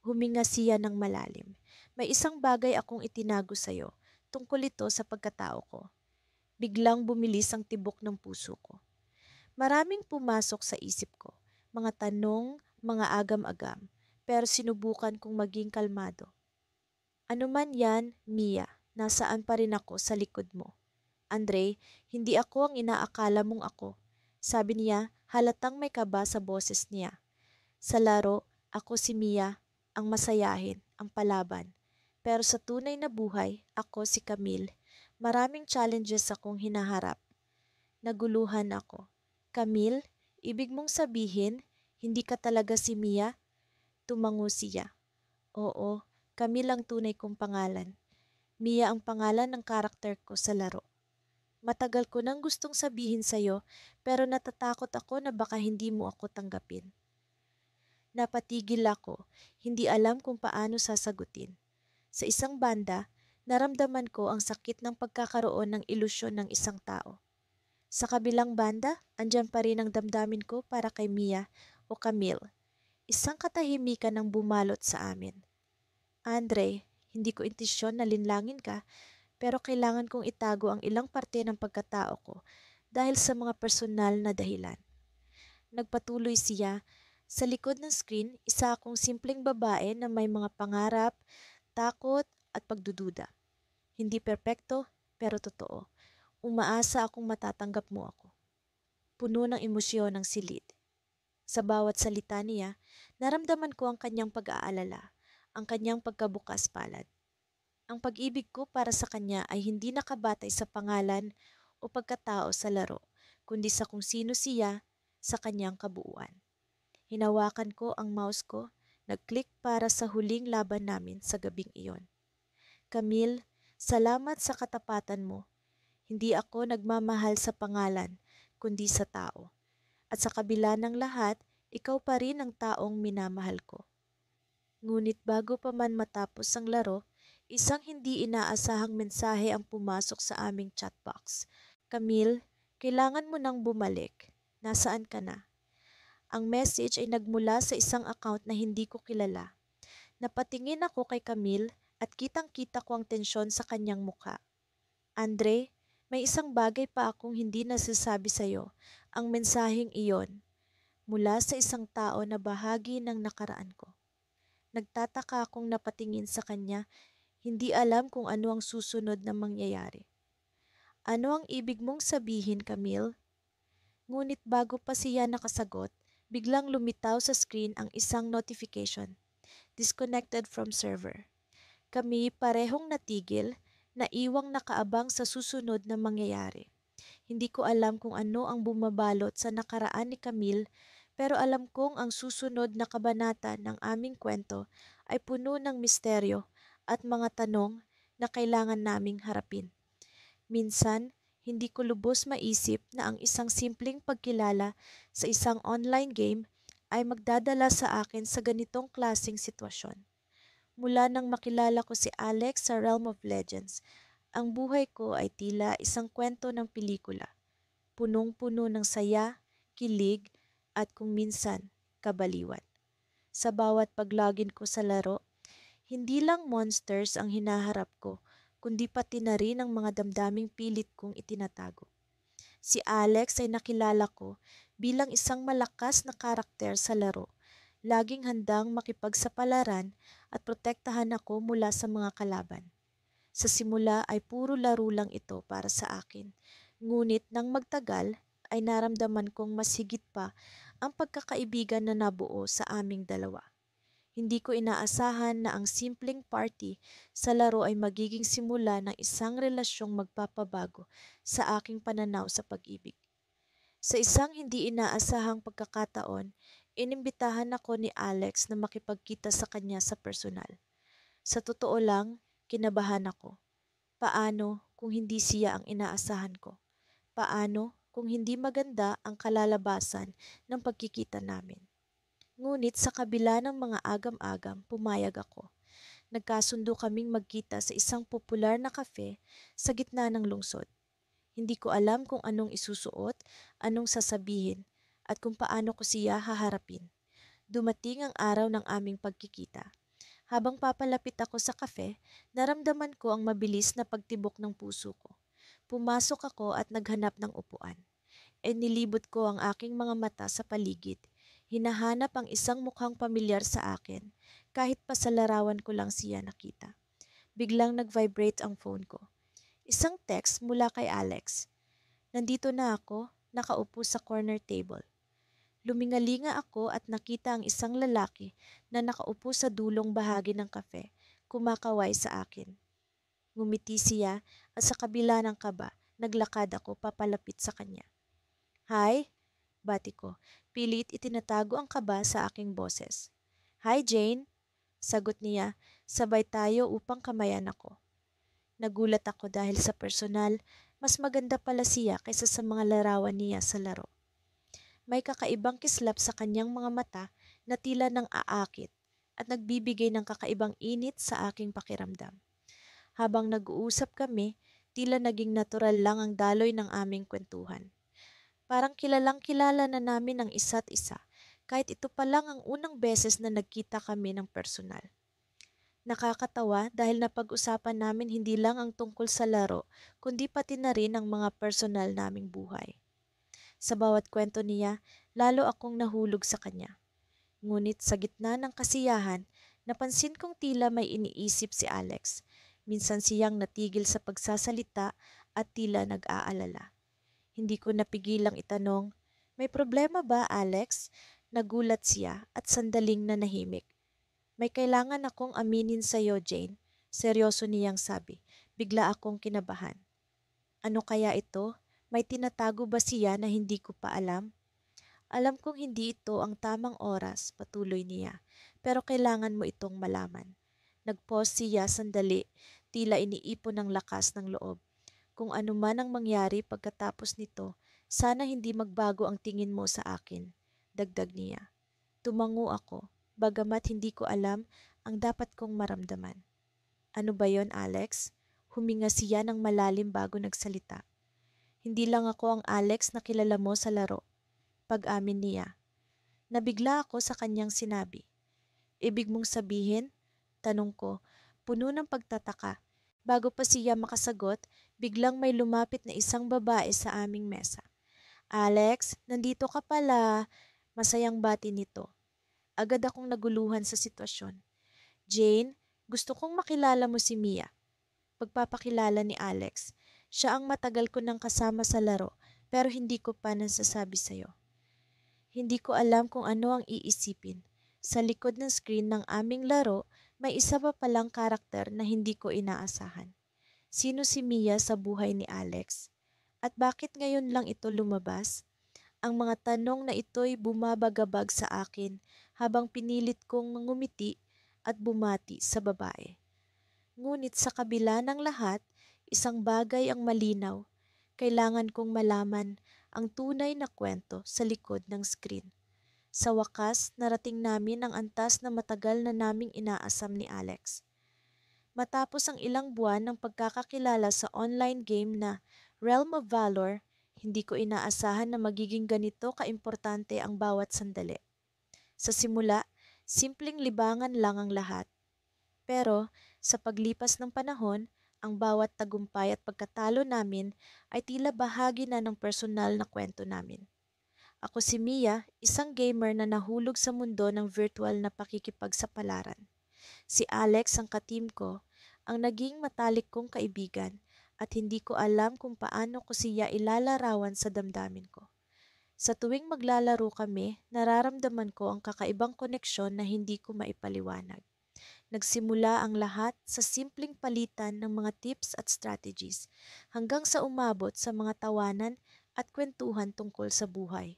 S1: Huminga siya ng malalim. May isang bagay akong itinago sa'yo. Tungkol ito sa pagkatao ko. Biglang bumilis ang tibok ng puso ko. Maraming pumasok sa isip ko. Mga tanong, mga agam-agam, pero sinubukan kong maging kalmado. Ano man yan, Mia, nasaan pa rin ako sa likod mo. Andre, hindi ako ang inaakala mong ako. Sabi niya, halatang may kaba sa boses niya. Sa laro, ako si Mia, ang masayahin, ang palaban. Pero sa tunay na buhay, ako si Camille. Maraming challenges akong hinaharap. Naguluhan ako. Camille, ibig mong sabihin, hindi ka talaga si Mia? Tumango siya. Oo, Camille ang tunay kong pangalan. Mia ang pangalan ng karakter ko sa laro. Matagal ko nang gustong sabihin sa'yo pero natatakot ako na baka hindi mo ako tanggapin. Napatigil ako, hindi alam kung paano sasagutin. Sa isang banda, naramdaman ko ang sakit ng pagkakaroon ng ilusyon ng isang tao. Sa kabilang banda, andyan pa rin ang damdamin ko para kay Mia o Camille. Isang katahimikan ang bumalot sa amin. Andre, hindi ko intensyon na linlangin ka, pero kailangan kong itago ang ilang parte ng pagkatao ko dahil sa mga personal na dahilan. Nagpatuloy siya. Sa likod ng screen, isa akong simpleng babae na may mga pangarap, takot at pagdududa. Hindi perpekto, pero totoo. Umaasa akong matatanggap mo ako. Puno ng emosyon ng silid. Sa bawat salita niya, naramdaman ko ang kanyang pag-aalala, ang kanyang pagkabukas palad. Ang pag-ibig ko para sa kanya ay hindi nakabatay sa pangalan o pagkatao sa laro, kundi sa kung sino siya sa kanyang kabuuan. Hinawakan ko ang mouse ko, nag-click para sa huling laban namin sa gabing iyon. Camille, salamat sa katapatan mo. Hindi ako nagmamahal sa pangalan, kundi sa tao. At sa kabila ng lahat, ikaw pa rin ang taong minamahal ko. Ngunit bago pa man matapos ang laro, isang hindi inaasahang mensahe ang pumasok sa aming chatbox. Camille, kailangan mo nang bumalik. Nasaan ka na? Ang message ay nagmula sa isang account na hindi ko kilala. Napatingin ako kay Camille at kitang-kita ko ang tensyon sa kanyang mukha. Andre, may isang bagay pa akong hindi nasasabi sa'yo. Ang mensaheng iyon mula sa isang tao na bahagi ng nakaraan ko. Nagtataka akong napatingin sa kanya, hindi alam kung ano ang susunod na mangyayari. Ano ang ibig mong sabihin, Camille? Ngunit bago pa siya nakasagot, biglang lumitaw sa screen ang isang notification. Disconnected from server. Kami parehong natigil, naiwang nakaabang sa susunod na mangyayari. Hindi ko alam kung ano ang bumabalot sa nakaraan ni Camille, pero alam kong ang susunod na kabanata ng aming kwento ay puno ng misteryo at mga tanong na kailangan naming harapin. Minsan, hindi ko lubos maisip na ang isang simpleng pagkilala sa isang online game ay magdadala sa akin sa ganitong klaseng sitwasyon. Mula nang makilala ko si Alex sa Realm of Legends, ang buhay ko ay tila isang kwento ng pelikula, punong-puno ng saya, kilig, at kung minsan, kabaliwan. Sa bawat paglogin ko sa laro, hindi lang monsters ang hinaharap ko, kundi pati na rin ang mga damdaming pilit kong itinatago. Si Alex ay nakilala ko bilang isang malakas na karakter sa laro, laging handang makipagsapalaran at protektahan ako mula sa mga kalaban. Sa simula ay puro laro lang ito para sa akin, ngunit nang magtagal ay naramdaman kong mas higit pa ang pagkakaibigan na nabuo sa aming dalawa. Hindi ko inaasahan na ang simpleng party sa laro ay magiging simula ng isang relasyong magpapabago sa aking pananaw sa pag-ibig. Sa isang hindi inaasahang pagkakataon, inimbitahan ako ni Alex na makipagkita sa kanya sa personal. Sa totoo lang, kinabahan ako. Paano kung hindi siya ang inaasahan ko? Paano kung hindi maganda ang kalalabasan ng pagkikita namin? Ngunit sa kabila ng mga agam-agam, pumayag ako. Nagkasundo kaming magkita sa isang popular na kafe sa gitna ng lungsod. Hindi ko alam kung anong isusuot, anong sasabihin, at kung paano ko siya haharapin. Dumating ang araw ng aming pagkikita. Habang papalapit ako sa kafe, naramdaman ko ang mabilis na pagtibok ng puso ko. Pumasok ako at naghanap ng upuan. Nilibot ko ang aking mga mata sa paligid. Hinahanap ang isang mukhang pamilyar sa akin, kahit pa sa larawan ko lang siya nakita. Biglang nag-vibrate ang phone ko. Isang text mula kay Alex. Nandito na ako, nakaupo sa corner table. Lumingalinga ako at nakita ang isang lalaki na nakaupo sa dulong bahagi ng kafe, kumakaway sa akin. Ngumiti siya at sa kabila ng kaba, naglakad ako papalapit sa kanya. Hi, bati ko. Pilit itinatago ang kaba sa aking boses. Hi Jane, sagot niya, sabay tayo upang kamayan ako. Nagulat ako dahil sa personal, mas maganda pala siya kaysa sa mga larawan niya sa laro. May kakaibang kislap sa kanyang mga mata na tila nang aakit at nagbibigay ng kakaibang init sa aking pakiramdam. Habang nag-uusap kami, tila naging natural lang ang daloy ng aming kwentuhan. Parang kilalang kilala na namin ang isa't isa, kahit ito pa lang ang unang beses na nagkita kami ng personal. Nakakatawa dahil napag-usapan namin hindi lang ang tungkol sa laro, kundi pati na rin ang mga personal naming buhay. Sa bawat kwento niya, lalo akong nahulog sa kanya. Ngunit sa gitna ng kasiyahan, napansin kong tila may iniisip si Alex. Minsan siyang natigil sa pagsasalita at tila nag-aalala. Hindi ko napigilang itanong, may problema ba, Alex? Nagulat siya at sandaling nanahimik. May kailangan akong aminin sa iyo, Jane. Seryoso niyang sabi. Bigla akong kinabahan. Ano kaya ito? May tinatago ba siya na hindi ko pa alam? Alam kong hindi ito ang tamang oras, patuloy niya. Pero kailangan mo itong malaman. Nag-pause siya sandali, tila iniipon ng lakas ng loob. Kung ano man ang mangyari pagkatapos nito, sana hindi magbago ang tingin mo sa akin, dagdag niya. Tumango ako, bagamat hindi ko alam ang dapat kong maramdaman. Ano ba yon, Alex? Huminga siya ng malalim bago nagsalita. Hindi lang ako ang Alex na kilala mo sa laro. Pag-amin niya. Nabigla ako sa kanyang sinabi. Ibig mong sabihin? Tanong ko, puno ng pagtataka. Bago pa siya makasagot, biglang may lumapit na isang babae sa aming mesa. Alex, nandito ka pala. Masayang bati nito. Agad akong naguluhan sa sitwasyon. Jane, gusto kong makilala mo si Mia. Pagpapakilala ni Alex. Siya ang matagal ko nang kasama sa laro pero hindi ko pa nasasabi sa'yo. Hindi ko alam kung ano ang iisipin. Sa likod ng screen ng aming laro, may isa pa palang karakter na hindi ko inaasahan. Sino si Mia sa buhay ni Alex? At bakit ngayon lang ito lumabas? Ang mga tanong na ito'y bumabagabag sa akin habang pinilit kong ngumiti at bumati sa babae. Ngunit sa kabila ng lahat, isang bagay ang malinaw. Kailangan kong malaman ang tunay na kwento sa likod ng screen. Sa wakas, narating namin ang antas na matagal na naming inaasam ni Alex. Matapos ang ilang buwan ng pagkakakilala sa online game na Realm of Valor, hindi ko inaasahan na magiging ganito kaimportante ang bawat sandali. Sa simula, simpleng libangan lang ang lahat. Pero sa paglipas ng panahon, ang bawat tagumpay at pagkatalo namin ay tila bahagi na ng personal na kwento namin. Ako si Mia, isang gamer na nahulog sa mundo ng virtual na pakikipagsapalaran. Si Alex ang kateam ko, ang naging matalik kong kaibigan at hindi ko alam kung paano ko siya ilalarawan sa damdamin ko. Sa tuwing maglalaro kami, nararamdaman ko ang kakaibang koneksyon na hindi ko maipaliwanag. Nagsimula ang lahat sa simpleng palitan ng mga tips at strategies hanggang sa umabot sa mga tawanan at kwentuhan tungkol sa buhay.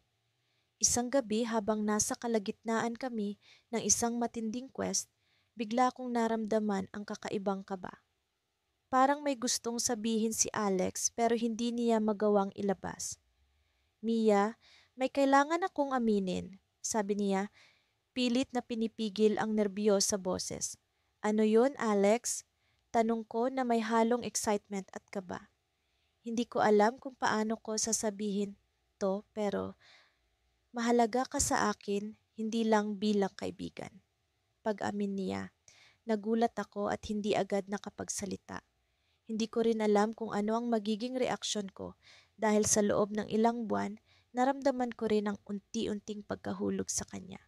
S1: Isang gabi habang nasa kalagitnaan kami ng isang matinding quest, bigla kong naramdaman ang kakaibang kaba. Parang may gustong sabihin si Alex pero hindi niya magawang ilabas. Mia, may kailangan akong aminin, sabi niya, pilit na pinipigil ang nerbiyos sa boses. Ano yun, Alex? Tanong ko na may halong excitement at kaba. Hindi ko alam kung paano ko sasabihin to pero mahalaga ka sa akin hindi lang bilang kaibigan. Pag-amin niya, nagulat ako at hindi agad nakapagsalita. Hindi ko rin alam kung ano ang magiging reaksyon ko dahil sa loob ng ilang buwan, naramdaman ko rin ang unti-unting pagkahulog sa kanya.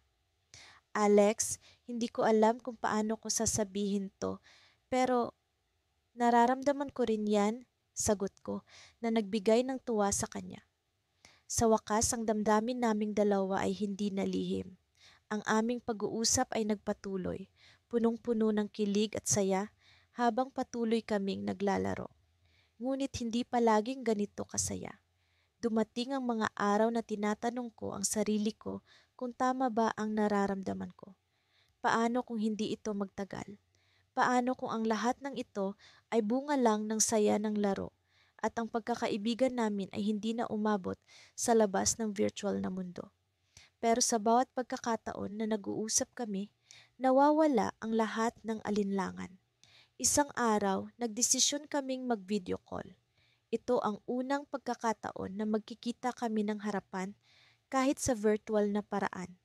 S1: Alex, hindi ko alam kung paano ko sasabihin to, pero nararamdaman ko rin yan, sagot ko, na nagbigay ng tuwa sa kanya. Sa wakas, ang damdamin naming dalawa ay hindi nalihim. Ang aming pag-uusap ay nagpatuloy, punong-puno ng kilig at saya habang patuloy kaming naglalaro. Ngunit hindi palaging ganito kasaya. Dumating ang mga araw na tinatanong ko ang sarili ko kung tama ba ang nararamdaman ko. Paano kung hindi ito magtagal? Paano kung ang lahat ng ito ay bunga lang ng saya ng laro at ang pagkakaibigan namin ay hindi na umabot sa labas ng virtual na mundo? Pero sa bawat pagkakataon na nag-uusap kami, nawawala ang lahat ng alinlangan. Isang araw, nagdesisyon kaming mag-video call. Ito ang unang pagkakataon na magkikita kami ng harapan kahit sa virtual na paraan.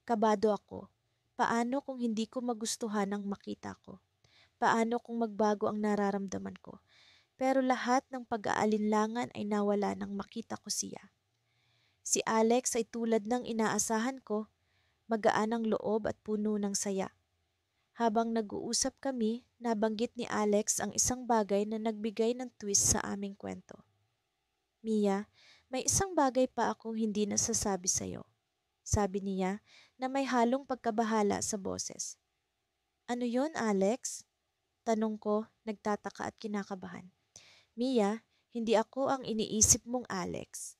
S1: Kabado ako. Paano kung hindi ko magustuhan ang makita ko? Paano kung magbago ang nararamdaman ko? Pero lahat ng pag-aalinlangan ay nawala nang makita ko siya. Si Alex ay tulad ng inaasahan ko, magaan ang loob at puno ng saya. Habang nag-uusap kami, nabanggit ni Alex ang isang bagay na nagbigay ng twist sa aming kwento. Mia, may isang bagay pa akong hindi nasasabi sa'yo. Sabi niya na may halong pagkabahala sa boses. Ano yon, Alex? Tanong ko, nagtataka at kinakabahan. Mia, hindi ako ang iniisip mong Alex.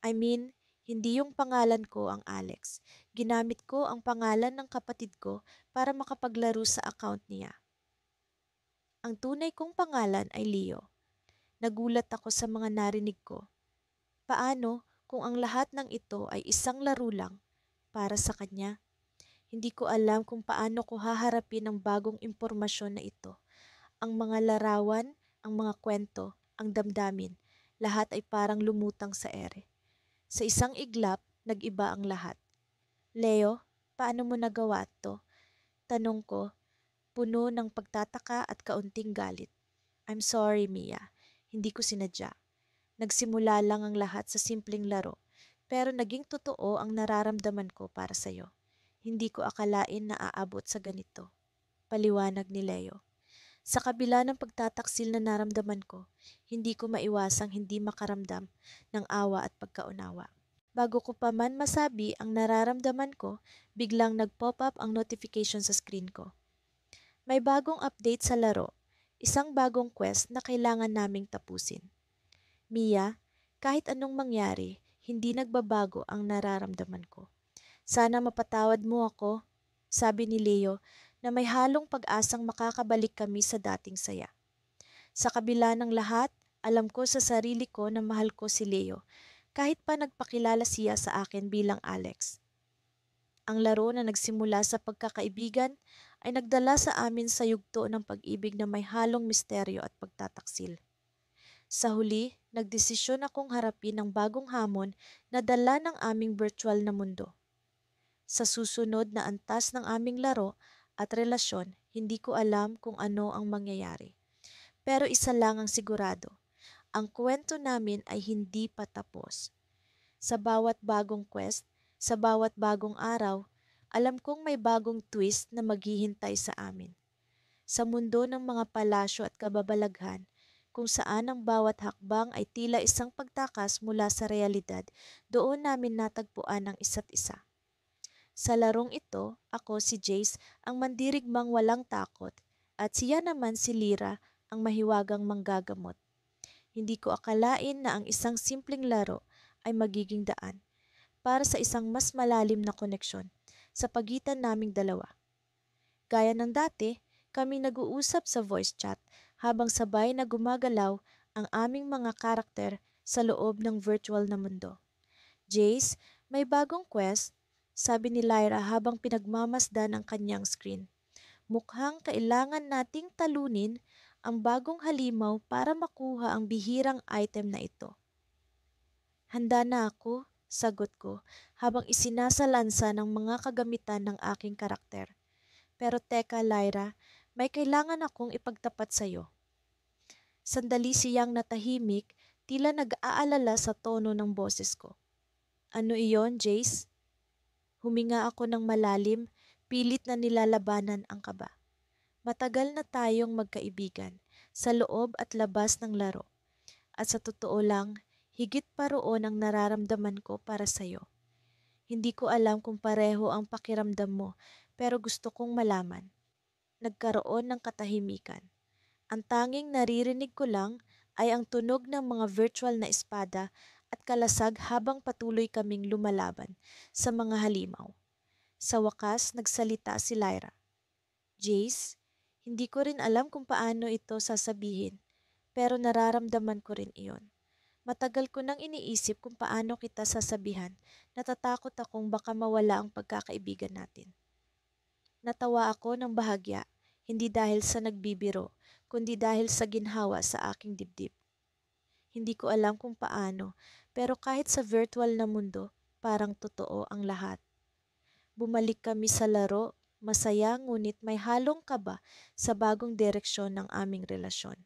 S1: I mean, hindi yung pangalan ko ang Alex. Ginamit ko ang pangalan ng kapatid ko para makapaglaro sa account niya. Ang tunay kong pangalan ay Leo. Nagulat ako sa mga narinig ko. Paano kung ang lahat ng ito ay isang laro lang para sa kanya? Hindi ko alam kung paano ko haharapin ang bagong impormasyon na ito. Ang mga larawan, ang mga kwento, ang damdamin, lahat ay parang lumutang sa ere. Sa isang iglap, nag-iba ang lahat. Leo, paano mo nagawa to? Tanong ko, puno ng pagtataka at kaunting galit. I'm sorry, Mia. Hindi ko sinadya. Nagsimula lang ang lahat sa simpleng laro, pero naging totoo ang nararamdaman ko para sa'yo. Hindi ko akalain na aabot sa ganito. Paliwanag ni Leo. Sa kabila ng pagtataksil na naramdaman ko, hindi ko maiwasang hindi makaramdam ng awa at pagkaunawa. Bago ko pa man masabi ang nararamdaman ko, biglang nag-pop up ang notification sa screen ko. May bagong update sa laro, isang bagong quest na kailangan naming tapusin. Mia, kahit anong mangyari, hindi nagbabago ang nararamdaman ko. Sana mapatawad mo ako, sabi ni Leo na may halong pag-asang makakabalik kami sa dating saya. Sa kabila ng lahat, alam ko sa sarili ko na mahal ko si Leo, kahit pa nagpakilala siya sa akin bilang Alex. Ang laro na nagsimula sa pagkakaibigan ay nagdala sa amin sa yugto ng pag-ibig na may halong misteryo at pagtataksil. Sa huli, nagdesisyon akong harapin ang bagong hamon na dala ng aming virtual na mundo. Sa susunod na antas ng aming laro at relasyon, hindi ko alam kung ano ang mangyayari. Pero isa lang ang sigurado, ang kwento namin ay hindi pa tapos. Sa bawat bagong quest, sa bawat bagong araw, alam kong may bagong twist na maghihintay sa amin. Sa mundo ng mga palasyo at kababalaghan, kung saan ang bawat hakbang ay tila isang pagtakas mula sa realidad, doon namin natagpuan ang isa't isa. Sa larong ito, ako si Jace ang mandirigmang walang takot at siya naman si Lyra ang mahiwagang manggagamot. Hindi ko akalain na ang isang simpleng laro ay magiging daan para sa isang mas malalim na koneksyon sa pagitan naming dalawa. Gaya ng dati, kami nag-uusap sa voice chat habang sabay na gumagalaw ang aming mga karakter sa loob ng virtual na mundo. Jace, may bagong quest, sabi ni Lyra habang pinagmamasdan ang kanyang screen. Mukhang kailangan nating talunin ang bagong halimaw para makuha ang bihirang item na ito. Handa na ako, sagot ko, habang isinasalansa ng mga kagamitan ng aking karakter. Pero teka, Lyra, may kailangan akong ipagtapat sa'yo. Sandali siyang natahimik, tila nag-aalala sa tono ng boses ko. Ano iyon, Jace? Huminga ako ng malalim, pilit na nilalabanan ang kaba. Matagal na tayong magkaibigan, sa loob at labas ng laro. At sa totoo lang, higit pa roon ang nararamdaman ko para sa'yo. Hindi ko alam kung pareho ang pakiramdam mo, pero gusto kong malaman. Nagkaroon ng katahimikan. Ang tanging naririnig ko lang ay ang tunog ng mga virtual na espada at kalasag habang patuloy kaming lumalaban sa mga halimaw. Sa wakas, nagsalita si Lyra. Jace, hindi ko rin alam kung paano ito sasabihin, pero nararamdaman ko rin iyon. Matagal ko nang iniisip kung paano kita sasabihan. Natatakot akong baka mawala ang pagkakaibigan natin. Natawa ako ng bahagya, hindi dahil sa nagbibiro, kundi dahil sa ginhawa sa aking dibdib. Hindi ko alam kung paano, pero kahit sa virtual na mundo, parang totoo ang lahat. Bumalik kami sa laro, masaya ngunit may halong kaba sa bagong direksyon ng aming relasyon.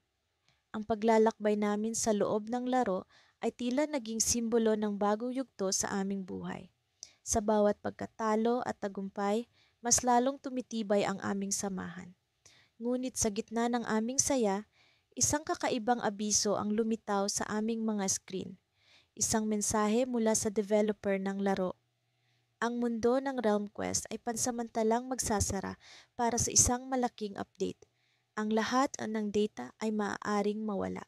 S1: Ang paglalakbay namin sa loob ng laro ay tila naging simbolo ng bagong yugto sa aming buhay. Sa bawat pagkatalo at tagumpay, mas lalong tumitibay ang aming samahan. Ngunit sa gitna ng aming saya, isang kakaibang abiso ang lumitaw sa aming mga screen. Isang mensahe mula sa developer ng laro. Ang mundo ng Realm Quest ay pansamantalang magsasara para sa isang malaking update. Ang lahat ng data ay maaaring mawala.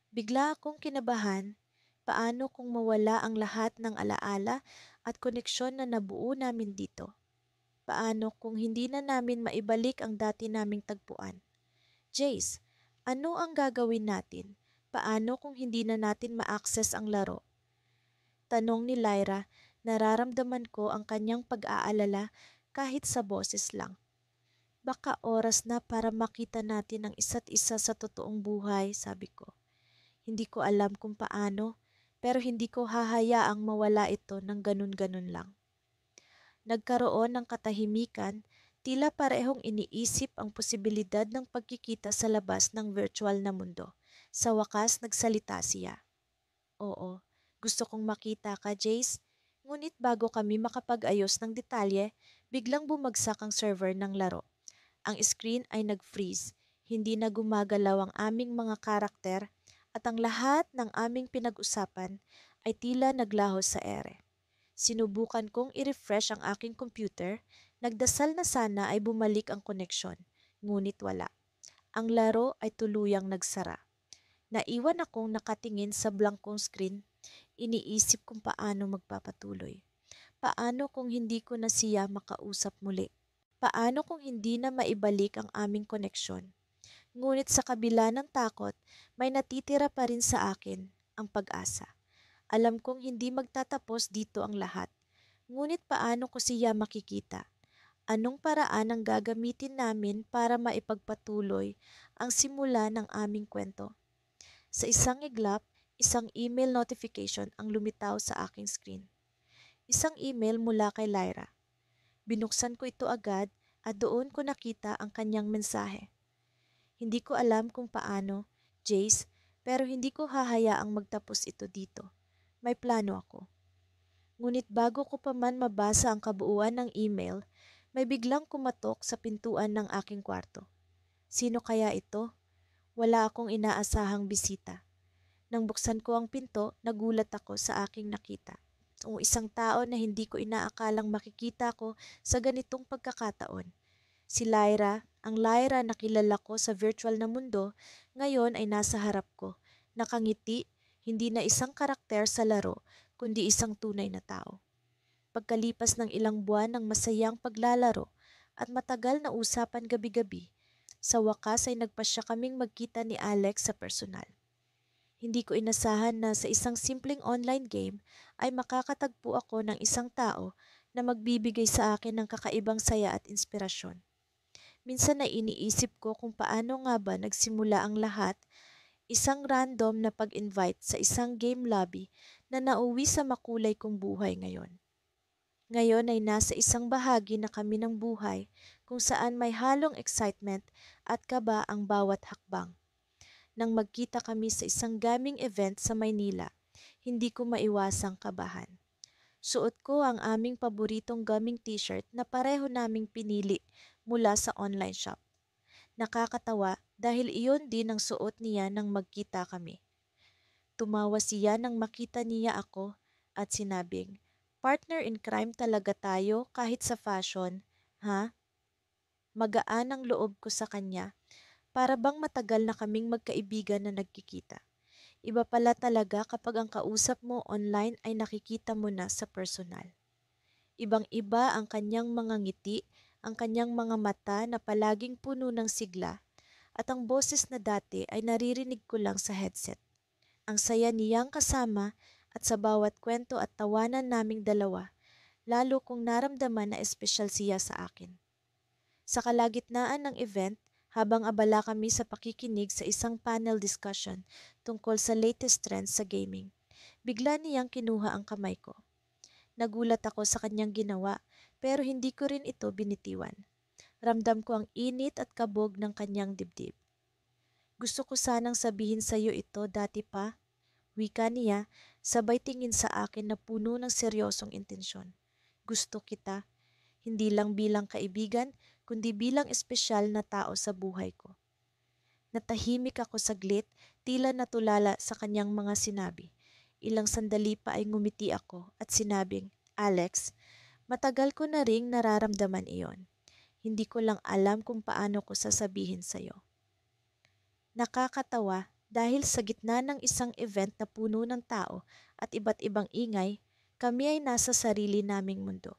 S1: Bigla akong kinabahan, paano kung mawala ang lahat ng alaala at koneksyon na nabuo namin dito? Paano kung hindi na namin maibalik ang dati naming tagpuan? Jace, ano ang gagawin natin? Paano kung hindi na natin ma-access ang laro? Tanong ni Lyra, nararamdaman ko ang kanyang pag-aalala kahit sa boses lang. Baka oras na para makita natin ang isa't isa sa totoong buhay, sabi ko. Hindi ko alam kung paano, pero hindi ko hahayaang mawala ito ng ganun-ganun lang. Nagkaroon ng katahimikan, tila parehong iniisip ang posibilidad ng pagkikita sa labas ng virtual na mundo. Sa wakas, nagsalita siya. Oo, gusto kong makita ka, Jace. Ngunit bago kami makapag-ayos ng detalye, biglang bumagsak ang server ng laro. Ang screen ay nag-freeze, hindi na gumagalaw ang aming mga karakter at ang lahat ng aming pinag-usapan ay tila naglaho sa ere. Sinubukan kong i-refresh ang aking computer, nagdasal na sana ay bumalik ang koneksyon, ngunit wala. Ang laro ay tuluyang nagsara. Naiwan akong nakatingin sa blankong screen, iniisip kung paano magpapatuloy. Paano kung hindi ko na siya makausap muli? Paano kung hindi na maibalik ang aming koneksyon? Ngunit sa kabila ng takot, may natitira pa rin sa akin ang pag-asa. Alam kong hindi magtatapos dito ang lahat. Ngunit paano ko siya makikita? Anong paraan ang gagamitin namin para maipagpatuloy ang simula ng aming kwento? Sa isang iglap, isang email notification ang lumitaw sa aking screen. Isang email mula kay Lyra. Binuksan ko ito agad at doon ko nakita ang kanyang mensahe. Hindi ko alam kung paano, Jace, pero hindi ko hahayaang magtapos ito dito. May plano ako. Ngunit bago ko pa man mabasa ang kabuuan ng email, may biglang kumatok sa pintuan ng aking kwarto. Sino kaya ito? Wala akong inaasahang bisita. Nang buksan ko ang pinto, nagulat ako sa aking nakita. O isang tao na hindi ko inaakalang makikita ko sa ganitong pagkakataon. Si Lyra, ang Lyra na kilala ko sa virtual na mundo, ngayon ay nasa harap ko. Nakangiti, hindi na isang karakter sa laro, kundi isang tunay na tao. Pagkalipas ng ilang buwan ng masayang paglalaro at matagal na usapan gabi-gabi, sa wakas ay nagpasya kaming magkita ni Alex sa personal. Hindi ko inasahan na sa isang simpleng online game ay makakatagpo ako ng isang tao na magbibigay sa akin ng kakaibang saya at inspirasyon. Minsan ay iniisip ko kung paano nga ba nagsimula ang lahat, isang random na pag-invite sa isang game lobby na nauwi sa makulay kong buhay ngayon. Ngayon ay nasa isang bahagi na kami ng buhay kung saan may halong excitement at kaba ang bawat hakbang. Nang magkita kami sa isang gaming event sa Maynila, hindi ko maiwasang kabahan. Suot ko ang aming paboritong gaming t-shirt na pareho naming pinili mula sa online shop. Nakakatawa dahil iyon din ang suot niya nang magkita kami. Tumawa siya nang makita niya ako at sinabing, "Partner in crime talaga tayo kahit sa fashion, ha?" Magaan ang loob ko sa kanya, para bang matagal na kaming magkaibigan na nagkikita. Iba pala talaga kapag ang kausap mo online ay nakikita mo na sa personal. Ibang-iba ang kanyang mga ngiti, ang kanyang mga mata na palaging puno ng sigla, at ang boses na dati ay naririnig ko lang sa headset. Ang saya niyang kasama at sa bawat kwento at tawanan naming dalawa, lalo kong naramdaman na espesyal siya sa akin. Sa kalagitnaan ng event, habang abala kami sa pakikinig sa isang panel discussion tungkol sa latest trends sa gaming, bigla niyang kinuha ang kamay ko. Nagulat ako sa kanyang ginawa, pero hindi ko rin ito binitiwan. Ramdam ko ang init at kabog ng kanyang dibdib. "Gusto ko sanang sabihin sa iyo ito dati pa," wika niya, sabay tingin sa akin na puno ng seryosong intensyon. "Gusto kita, hindi lang bilang kaibigan, kundi bilang espesyal na tao sa buhay ko." Natahimik ako saglit, tila natulala sa kanyang mga sinabi. Ilang sandali pa ay ngumiti ako at sinabing, "Alex, matagal ko na ring nararamdaman iyon. Hindi ko lang alam kung paano ko sasabihin sa'yo." Nakakatawa dahil sa gitna ng isang event na puno ng tao at iba't ibang ingay, kami ay nasa sarili naming mundo.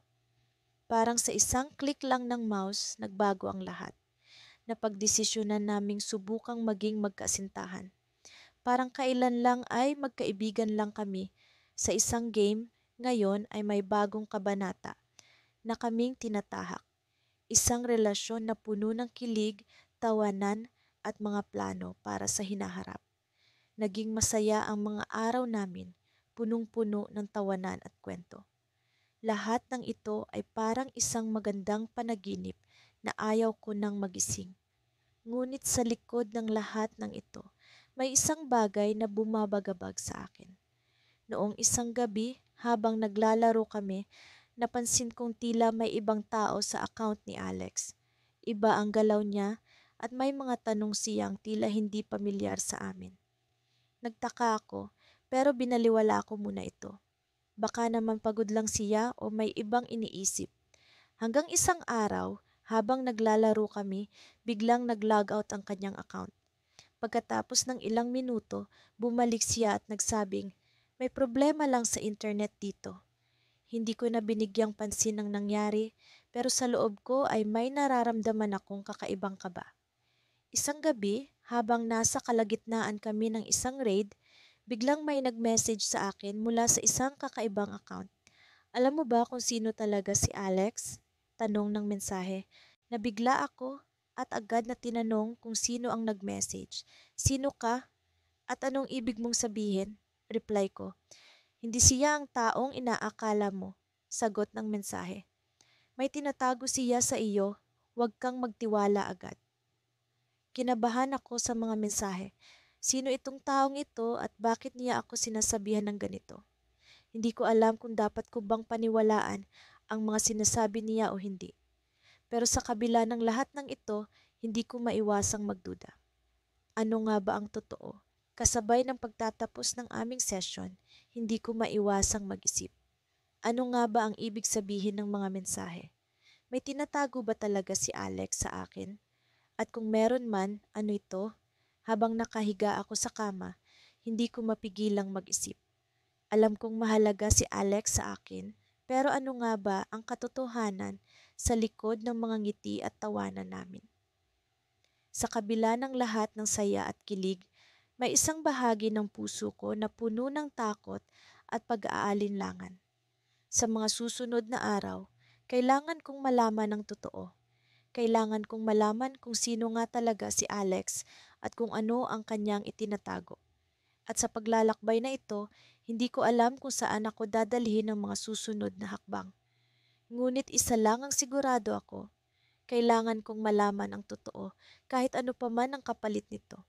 S1: Parang sa isang click lang ng mouse, nagbago ang lahat. Napagdesisyonan naming subukang maging magkasintahan. Parang kailan lang ay magkaibigan lang kami sa isang game, ngayon ay may bagong kabanata na kaming tinatahak. Isang relasyon na puno ng kilig, tawanan at mga plano para sa hinaharap. Naging masaya ang mga araw namin, punong-puno ng tawanan at kwento. Lahat ng ito ay parang isang magandang panaginip na ayaw ko nang magising. Ngunit sa likod ng lahat ng ito, may isang bagay na bumabagabag sa akin. Noong isang gabi, habang naglalaro kami, napansin kong tila may ibang tao sa account ni Alex. Iba ang galaw niya at may mga tanong siyang tila hindi pamilyar sa amin. Nagtaka ako, pero binaliwala ko muna ito. Baka naman pagod lang siya o may ibang iniisip. Hanggang isang araw, habang naglalaro kami, biglang nag-log out ang kanyang account. Pagkatapos ng ilang minuto, bumalik siya at nagsabing, "May problema lang sa internet dito." Hindi ko na binigyang pansin ang nangyari, pero sa loob ko ay may nararamdaman akong kakaibang kaba. Isang gabi, habang nasa kalagitnaan kami ng isang raid, biglang may nag-message sa akin mula sa isang kakaibang account. "Alam mo ba kung sino talaga si Alex?" Tanong ng mensahe. Nabigla ako at agad na tinanong kung sino ang nag-message. "Sino ka? At anong ibig mong sabihin?" Reply ko. "Hindi siya ang taong inaakala mo." Sagot ng mensahe. "May tinatago siya sa iyo. Huwag kang magtiwala agad." Kinabahan ako sa mga mensahe. Sino itong taong ito at bakit niya ako sinasabihan ng ganito? Hindi ko alam kung dapat ko bang paniwalaan ang mga sinasabi niya o hindi. Pero sa kabila ng lahat ng ito, hindi ko maiwasang magduda. Ano nga ba ang totoo? Kasabay ng pagtatapos ng aming session, hindi ko maiwasang mag-isip. Ano nga ba ang ibig sabihin ng mga mensahe? May tinatago ba talaga si Alex sa akin? At kung meron man, ano ito? Habang nakahiga ako sa kama, hindi ko mapigilang mag-isip. Alam kong mahalaga si Alex sa akin, pero ano nga ba ang katotohanan sa likod ng mga ngiti at tawanan namin? Sa kabila ng lahat ng saya at kilig, may isang bahagi ng puso ko na puno ng takot at pag-aalinlangan. Sa mga susunod na araw, kailangan kong malaman ang totoo. Kailangan kong malaman kung sino nga talaga si Alex at kung ano ang kanyang itinatago. At sa paglalakbay na ito, hindi ko alam kung saan ako dadalhin ng mga susunod na hakbang. Ngunit isa lang ang sigurado ako, kailangan kong malaman ang totoo kahit ano pa man ang kapalit nito.